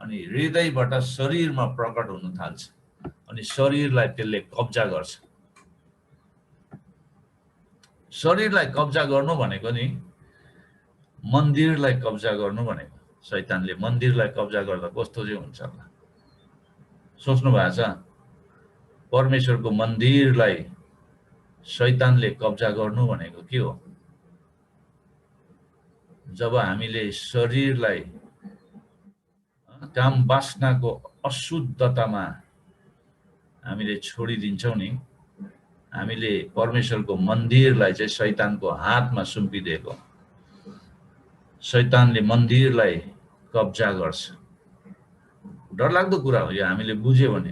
अनि हृदयबाट शरीरमा प्रकट हुन थाल्छ अनि शरीरलाई त्यसले कब्जा गर्छ। शरीरलाई कब्जा गर्नु भनेको नि मन्दिरलाई कब्जा गर्नु भनेको। शैतानले मन्दिरलाई कब्जा गर्दा कस्तो चाहिँ हुन्छ होला सोच्नु भएको छ? परमेश्वरको मन्दिरलाई शैतानले कब्जा गर्नु भनेको के हो? जब हामीले शरीरलाई काम वासनाको अशुद्धतामा हामीले छोडिदिन्छौँ नि, हामीले परमेश्वरको मन्दिरलाई चाहिँ शैतानको हातमा सुम्पिदिएको। शैतानले मन्दिरलाई कब्जा गर्छ। डरलाग्दो कुरा हो यो, हामीले बुझ्यो भने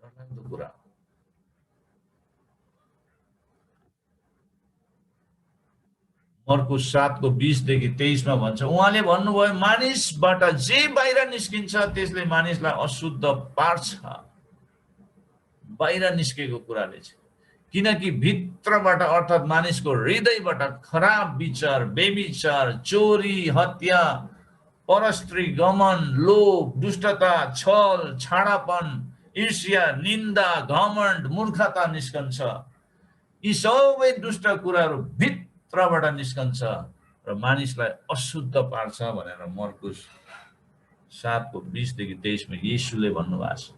डरलाग्दो कुरा हो। मर्कुस 7:20-23 मा भन्छ, उहाँले भन्नुभयो मानिसबाट जे बाहिर निस्किन्छ त्यसले मानिसलाई अशुद्ध पार्छ। बाहिर निस्केको कुराले चाहिँ, किनकि भित्रबाट अर्थात् मानिसको हृदयबाट खराब विचार, बेविचार, चोरी, हत्या, परस्त्री गमन, लोभ, दुष्टता, छल, छाडापन, ईर्ष्या, निन्दा, घमण्ड, मूर्खता निस्कन्छ। यी सबै दुष्ट कुराहरू भित्रबाट निस्कन्छ र मानिसलाई अशुद्ध पार्छ भनेर मर्कुस 7:20-23 मा येशूले भन्नुभएको छ।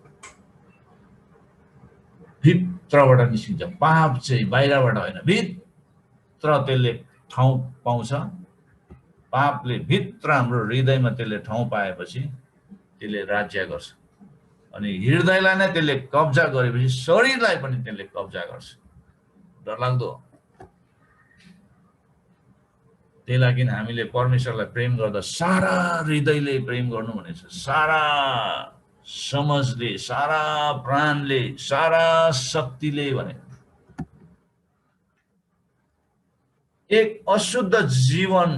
भित्रबाट निस्किन्छ। पाप चाहिँ बाहिरबाट होइन, भित्र त्यसले ठाउँ पाउँछ। पापले भित्र हाम्रो हृदयमा त्यसले ठाउँ पाएपछि त्यसले राज्य गर्छ अनि हृदयलाई नै त्यसले कब्जा गरेपछि शरीरलाई पनि त्यसले कब्जा गर्छ। डरलाग्दो। त्यही लागि हामीले परमेश्वरलाई प्रेम गर्दा सारा हृदयले प्रेम गर्नु भनेको छ, सारा समझले, सारा प्राणले, सारा शक्तिले भने। एक अशुद्ध जीवन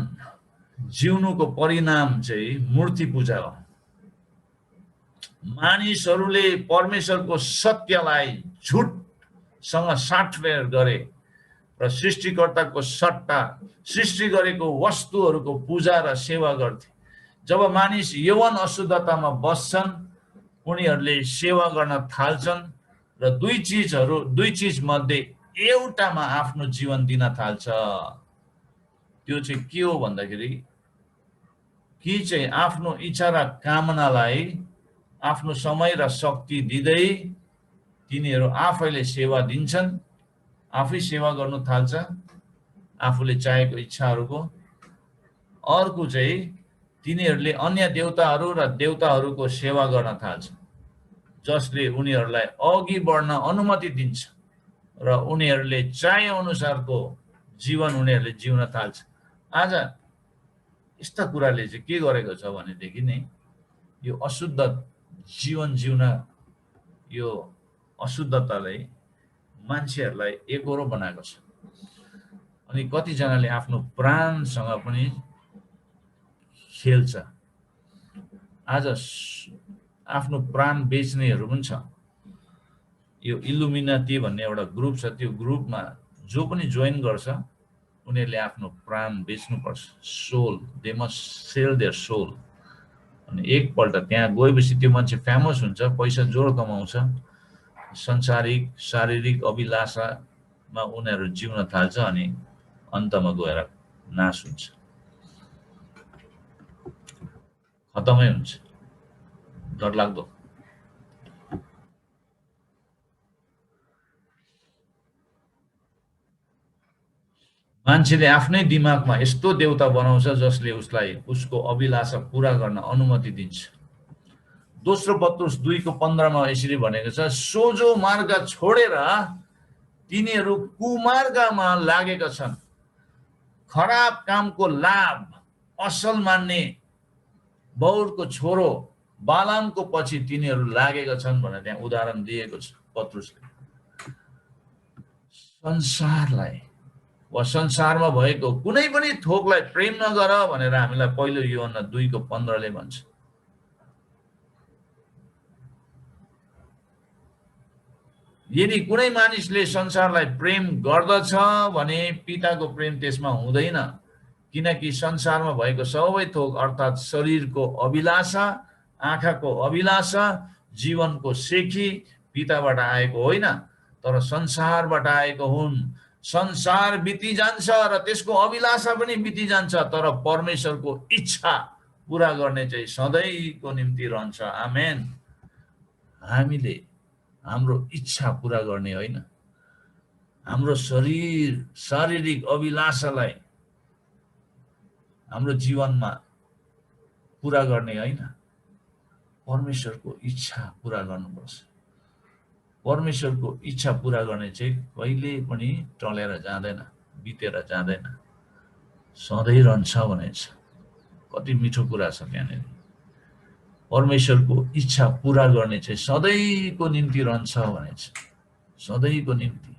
जिउनुको परिणाम चाहिँ मूर्ति पूजा हो। मानिसहरूले परमेश्वरको सत्यलाई झुटसँग साटफेर गरे र सृष्टिकर्ताको सट्टा सृष्टि गरेको वस्तुहरूको पूजा र सेवा गर्थे। जब मानिस यौवन अशुद्धतामा बस्छन्, उनीहरूले सेवा गर्न थाल्छन् र दुई चीज मध्ये एउटामा आफ्नो जीवन दिन थाल्छ। त्यो चाहिँ के हो भन्दाखेरि कि चाहिँ आफ्नो इच्छा र कामनालाई आफ्नो समय र शक्ति दिँदै तिनीहरू आफैले सेवा दिन्छन्, आफै सेवा गर्नु थाल्छ आफूले चाहेको इच्छाहरूको। अर्को चाहिँ तिनीहरूले अन्य देवताहरू र देवताहरूको सेवा गर्न थाल्छ, जसले उनीहरूलाई अघि बढ्न अनुमति दिन्छ र उनीहरूले चाहे अनुसारको जीवन उनीहरूले जिउन थाल्छ। आज यस्ता कुराले चाहिँ के गरेको छ भनेदेखि नै यो अशुद्ध जीवन जिउन, यो अशुद्धताले मान्छेहरूलाई एकहोरो बनाएको छ। अनि कतिजनाले आफ्नो प्राणसँग पनि खेल्छ। आज आफ्नो प्राण बेच्नेहरू पनि छ। यो इल्युमिनाटी भन्ने एउटा ग्रुप छ, त्यो ग्रुपमा जो पनि जोइन गर्छ उनीहरूले आफ्नो प्राण बेच्नुपर्छ। Soul, they must sell their soul. अनि एकपल्ट त्यहाँ गएपछि त्यो मान्छे फेमस हुन्छ, पैसा जोड कमाउँछ, संसारिक शारीरिक अभिलाषामा उनीहरू जिउन थाल्छ अनि अन्तमा गएर नाश हुन्छ, खतमै हुन्छ। डरलाग्दो। मान्छेले आफ्नै दिमागमा यस्तो देवता बनाउँछ जसले उसलाई उसको अभिलाषा पूरा गर्न अनुमति दिन्छ। दोस्रो पत्रुस 2:15 मा यसरी भनेको छ, सोझो मार्ग छोडेर तिनीहरू कुमार्गमा लागेका छन्, खराब कामको लाभ असल मान्ने बौरको छोरो बालामको पछि तिनीहरू लागेका छन् भनेर त्यहाँ उदाहरण दिएको छ पत्रुसले। संसारलाई वा संसारमा भएको कुनै पनि थोकलाई प्रेम नगर भनेर हामीलाई पहिलो यूहन्ना 2:15 ले भन्छ। यदि कुनै मानिसले संसारलाई प्रेम गर्दछ भने पिताको प्रेम त्यसमा हुँदैन, किनकि संसारमा भएको सबै थोक अर्थात् शरीरको अभिलाषा, आँखाको अभिलाषा, जीवनको सेखी पिताबाट आएको होइन तर संसारबाट आएको हुन्। संसार बिति जान्छ र त्यसको अभिलाषा पनि बिति जान्छ तर परमेश्वरको इच्छा पूरा गर्ने चाहिँ सधैँको निम्ति रहन्छ। आमेन। हामीले हाम्रो इच्छा पूरा गर्ने होइन, हाम्रो शारीरिक अभिलाषालाई हाम्रो जीवनमा पूरा गर्ने होइन, परमेश्वरको इच्छा पूरा गर्नुपर्छ। परमेश्वरको इच्छा पूरा गर्ने चाहिँ कहिले पनि टलेर जाँदैन, बितेर जाँदैन, सधैँ रहन्छ भनेछ। कति मिठो कुरा छ त्यहाँनिर। परमेश्वरको इच्छा पूरा गर्ने चाहिँ सधैँको निम्ति रहन्छ भनेछ, सधैँको निम्ति।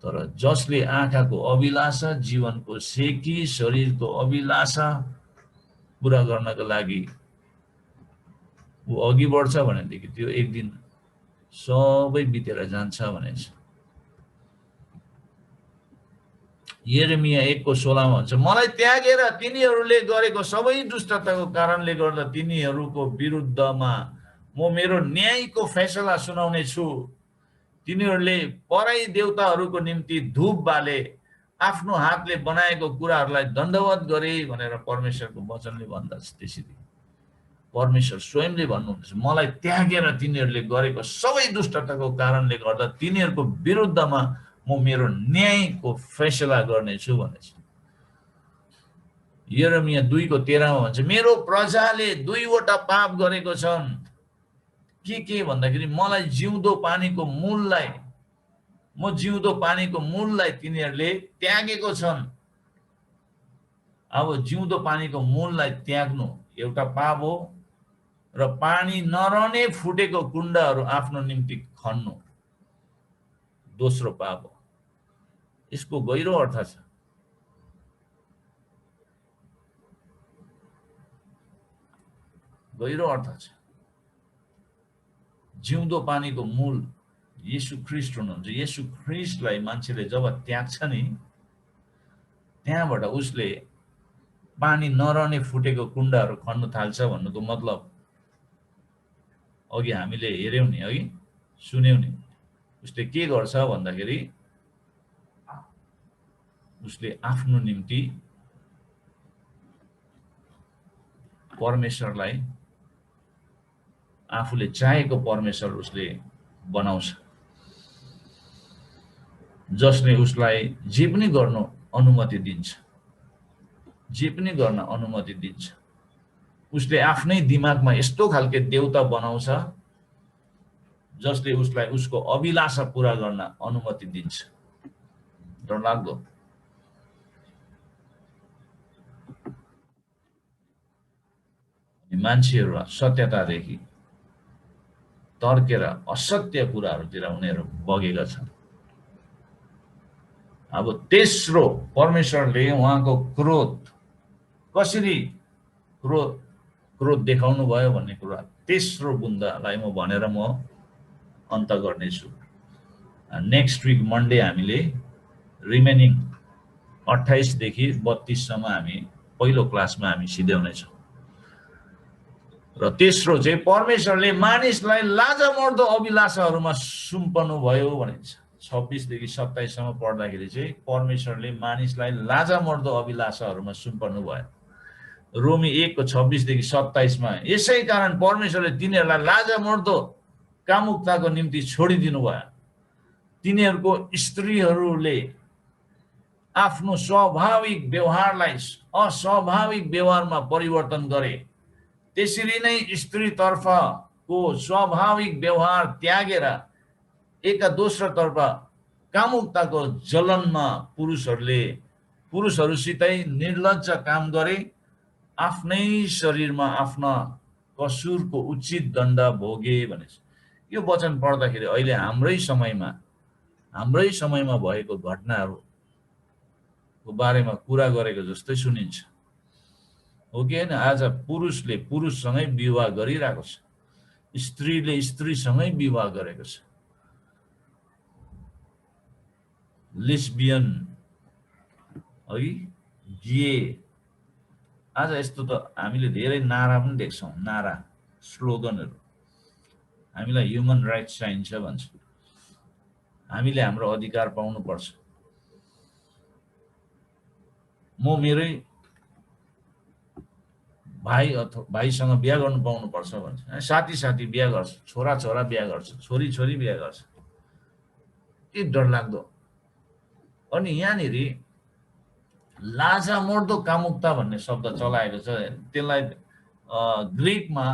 तर जसले आँखाको अभिलाषा, जीवनको सेकी, शरीरको अभिलाषा पूरा गर्नको लागि ऊ अघि बढ्छ भनेदेखि त्यो एक दिन सबै बितेर जान्छ भनेछ। यिर्मया 1:16 भन्छ, मलाई त्यागेर तिनीहरूले गरेको सबै दुष्टताको कारणले गर्दा तिनीहरूको विरुद्धमा म मेरो न्यायको फैसला सुनाउने छु। तिनीहरूले पराई देवताहरूको निम्ति धूप बाले, आफ्नो हातले बनाएको कुराहरूलाई दण्डवत गरे भनेर परमेश्वरको वचनले भन्दछ। त्यसरी परमेश्वर स्वयंले भन्नुहुन्छ, मलाई त्यागेर तिनीहरूले गरेको सबै दुष्टताको कारणले गर्दा तिनीहरूको विरुद्धमा म मेरो न्यायको फैसला गर्नेछु भनेछ। यिर्मया 2:13 भन्छ, मेरो प्रजाले 2वटा पाप गरेको छन्। के भन्दाखेरि मलाई जिउँदो पानीको मूललाई तिनीहरूले त्यागेको छन्। अब जिउँदो पानीको मूललाई त्याग्नु एउटा पाप हो र पानी नरहने फुटेको कुण्डहरू आफ्नो निम्ति खन्नु दोस्रो पाप हो। यसको गहिरो अर्थ छ। गहिरो अर्थ छ। जिउँदो पानीको मूल येशू ख्रीष्ट हुनुहुन्छ। येशू ख्रीष्टलाई मान्छेले जब त्याग्छ नि, त्यहाँबाट उसले पानी नरहने फुटेको कुण्डहरू खन्नु थाल्छ भन्नुको मतलब अघि हामीले हेर्यौं नि, अघि सुन्यौं नि, उसले के गर्छ भन्दाखेरि उसले आफ्नो निम्ति परमेश्वरलाई आफूले चाहेको परमेश्वर उसले बनाउँछ, जसले उसलाई जे पनि गर्न अनुमति दिन्छ, जे पनि गर्न अनुमति दिन्छ। उसले आफ्नै दिमागमा यस्तो खालके देवता बनाउँछ जसले उसलाई उसको अभिलाषा पूरा गर्न अनुमति दिन्छ। डरलाग्दो। मान्छेहरू सत्यतादेखि तर्केर असत्य कुराहरूतिर उनीहरू बगेका छन्। अब तेस्रो परमेश्वरले उहाँको क्रोध कसरी क्रोध देखाउनु भयो भन्ने कुरा तेस्रो बुन्दालाई म भनेर म अन्त गर्नेछु। नेक्स्ट विक मन्डे हामीले रिमेनिङ 28 देखि 32 सम्म हामी पहिलो क्लासमा हामी सिध्याउनेछौँ। र तेस्रो चाहिँ परमेश्वरले मानिसलाई लाजमर्दो अभिलाषाहरूमा सुम्पनु भयो भनिन्छ। 26 देखि 27 सम्म पढ्दाखेरि चाहिँ परमेश्वरले मानिसलाई लाजमर्दो अभिलाषाहरूमा सुम्पनु भयो। रोमी 1:26 देखि 27 मा यसै कारण परमेश्वरले तिनीहरूलाई लाजमर्दो कामुकताको निम्ति छोडिदिनु भयो। तिनीहरूको स्त्रीहरूले आफ्नो स्वाभाविक व्यवहारलाई अस्वाभाविक व्यवहारमा परिवर्तन गरे। त्यसरी नै स्त्रीतर्फको स्वाभाविक व्यवहार त्यागेर एका दोस्रोतर्फ कामुकताको जलनमा पुरुषहरूसितै निर्लज्ज काम गरे, आफ्नै शरीरमा आफ्ना कसुरको उचित दण्ड भोगे भनेछ। यो वचन पढ्दाखेरि अहिले हाम्रै समयमा भएको घटनाहरूको बारेमा कुरा गरेको जस्तै सुनिन्छ, हो कि हैन? आज पुरुषले पुरुषसँगै विवाह गरिरहेको छ, स्त्रीले स्त्रीसँगै विवाह गरेको छ। लेस्बियन है दिए। आज यस्तो त हामीले धेरै नारा पनि देख्छौँ, नारा स्लोगनहरू। हामीलाई ह्युमन राइट्स चाहिन्छ भन्छ, हामीले हाम्रो अधिकार पाउनुपर्छ। म मेरै भाइ अथवा भाइसँग बिहा गर्नु पाउनुपर्छ भन्छ, साथी बिहा गर्छ, छोरा बिहा गर्छ, छोरी बिहा गर्छ। के डरलाग्दो। अनि यहाँनिर लाजामर्दो कामुकता भन्ने शब्द चलाएको छ। त्यसलाई ग्रिकमा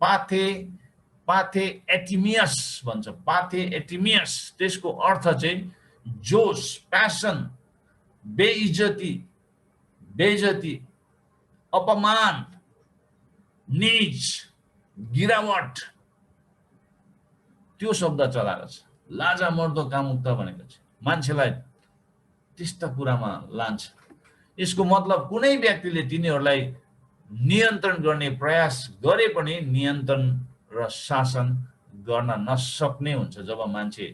पाथे एटिमियस भन्छ, पाथे एटिमियस। त्यसको अर्थ चाहिँ जोस, प्यासन, बेइज्जती, अपमान, नीच, गिरावट, त्यो शब्द चलाएको छ। लाजामर्दो कामुकता भनेको चाहिँ मान्छेलाई त्यस्ता कुरामा लान्छ। यसको मतलब कुनै व्यक्तिले तिनीहरूलाई नियन्त्रण गर्ने प्रयास गरे पनि नियन्त्रण र शासन गर्न नसक्ने हुन्छ। जब मान्छे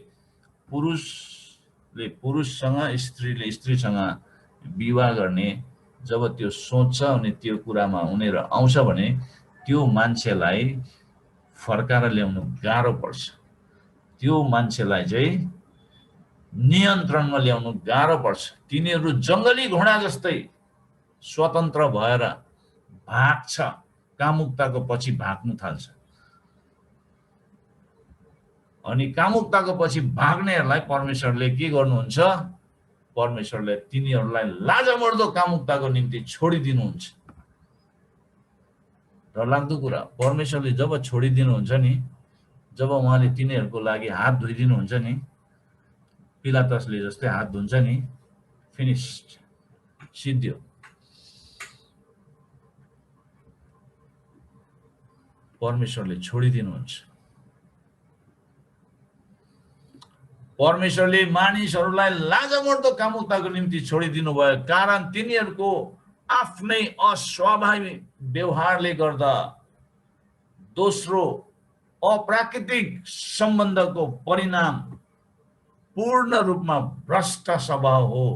पुरुषले पुरुषसँग, स्त्रीले स्त्रीसँग विवाह गर्ने जब त्यो सोच्छ अनि त्यो कुरामा उनीहरू आउँछ भने त्यो मान्छेलाई फर्काएर ल्याउनु गाह्रो पर्छ। त्यो मान्छेलाई चाहिँ नियन्त्रणमा ल्याउनु गाह्रो पर्छ। तिनीहरू जङ्गली घोडा जस्तै स्वतन्त्र भएर भाग्छ, कामुकताको पछि भाग्नु थाल्छ। अनि कामुकताको पछि भाग्नेहरूलाई परमेश्वरले के गर्नुहुन्छ? परमेश्वरले तिनीहरूलाई लाजामर्दो कामुकताको निम्ति छोडिदिनुहुन्छ। डरलाग्दो कुरा। परमेश्वरले जब छोडिदिनुहुन्छ नि, जब उहाँले तिनीहरूको लागि हात धोइदिनुहुन्छ नि, पिलातसले जस्तै हात धुन्छ नि, फिनिस्ड, सिद्धियो। परमेश्वरले छोडिदिनुहुन्छ। परमेश्वरले मानिसहरूलाई लाजामर्दो कामुकताको निम्ति छोडिदिनु भयो, कारण तिनीहरूको आफ्नै अस्वाभाविक व्यवहारले गर्दा दोस्रो अप्राकृतिक सम्बन्धको परिणाम पूर्ण रूपमा भ्रष्ट स्वभाव हो।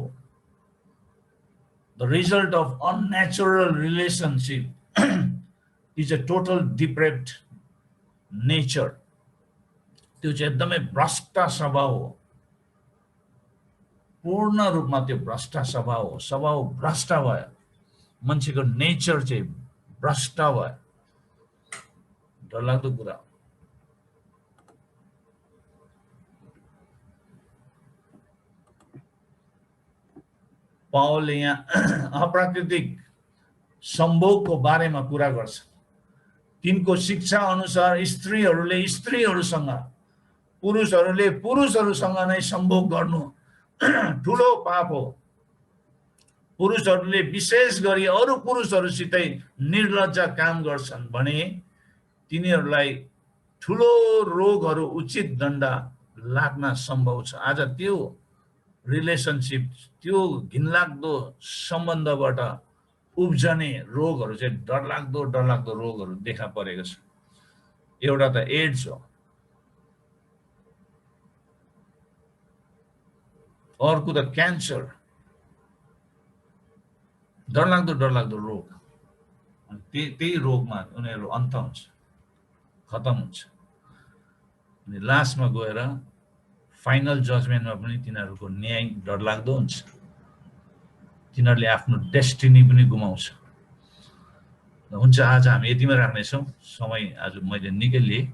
The result of unnatural relationship is a total depraved nature. त्यो चाहिँ एकदमै भ्रष्ट स्वभाव हो। पूर्ण रूपमा त्यो भ्रष्ट स्वभाव हो। स्वभाव भ्रष्ट भयो, मान्छेको नेचर चाहिँ भ्रष्ट भयो। डरलाग्दो कुरा। पावलले यहाँ अप्राकृतिक सम्भोगको बारेमा कुरा गर्छ। तिनको शिक्षा अनुसार स्त्रीहरूले स्त्रीहरूसँग, पुरुषहरूले पुरुषहरूसँग नै सम्भोग गर्नु ठुलो पाप हो। पुरुषहरूले विशेष गरी अरू पुरुषहरूसितै निर्लज्ज काम गर्छन् भने तिनीहरूलाई ठुलो रोगहरू, उचित दण्ड लाग्न सम्भव छ। आज त्यो रिलेसनसिप, त्यो घिनलाग्दो सम्बन्धबाट उब्जने रोगहरू चाहिँ डरलाग्दो रोगहरू देखा परेको छ। एउटा त एड्स हो, अर्को त क्यान्सर। डरलाग्दो रोग। त्यही रोगमा उनीहरू अन्त हुन्छ, खतम हुन्छ। अनि लास्टमा गएर फाइनल जजमेन्टमा पनि तिनीहरूको न्याय डरलाग्दो हुन्छ। तिनीहरूले आफ्नो डेस्टिनी पनि गुमाउँछ। हुन्छ, आज हामी यतिमै राख्नेछौँ। समय आज मैले निकै लिएँ।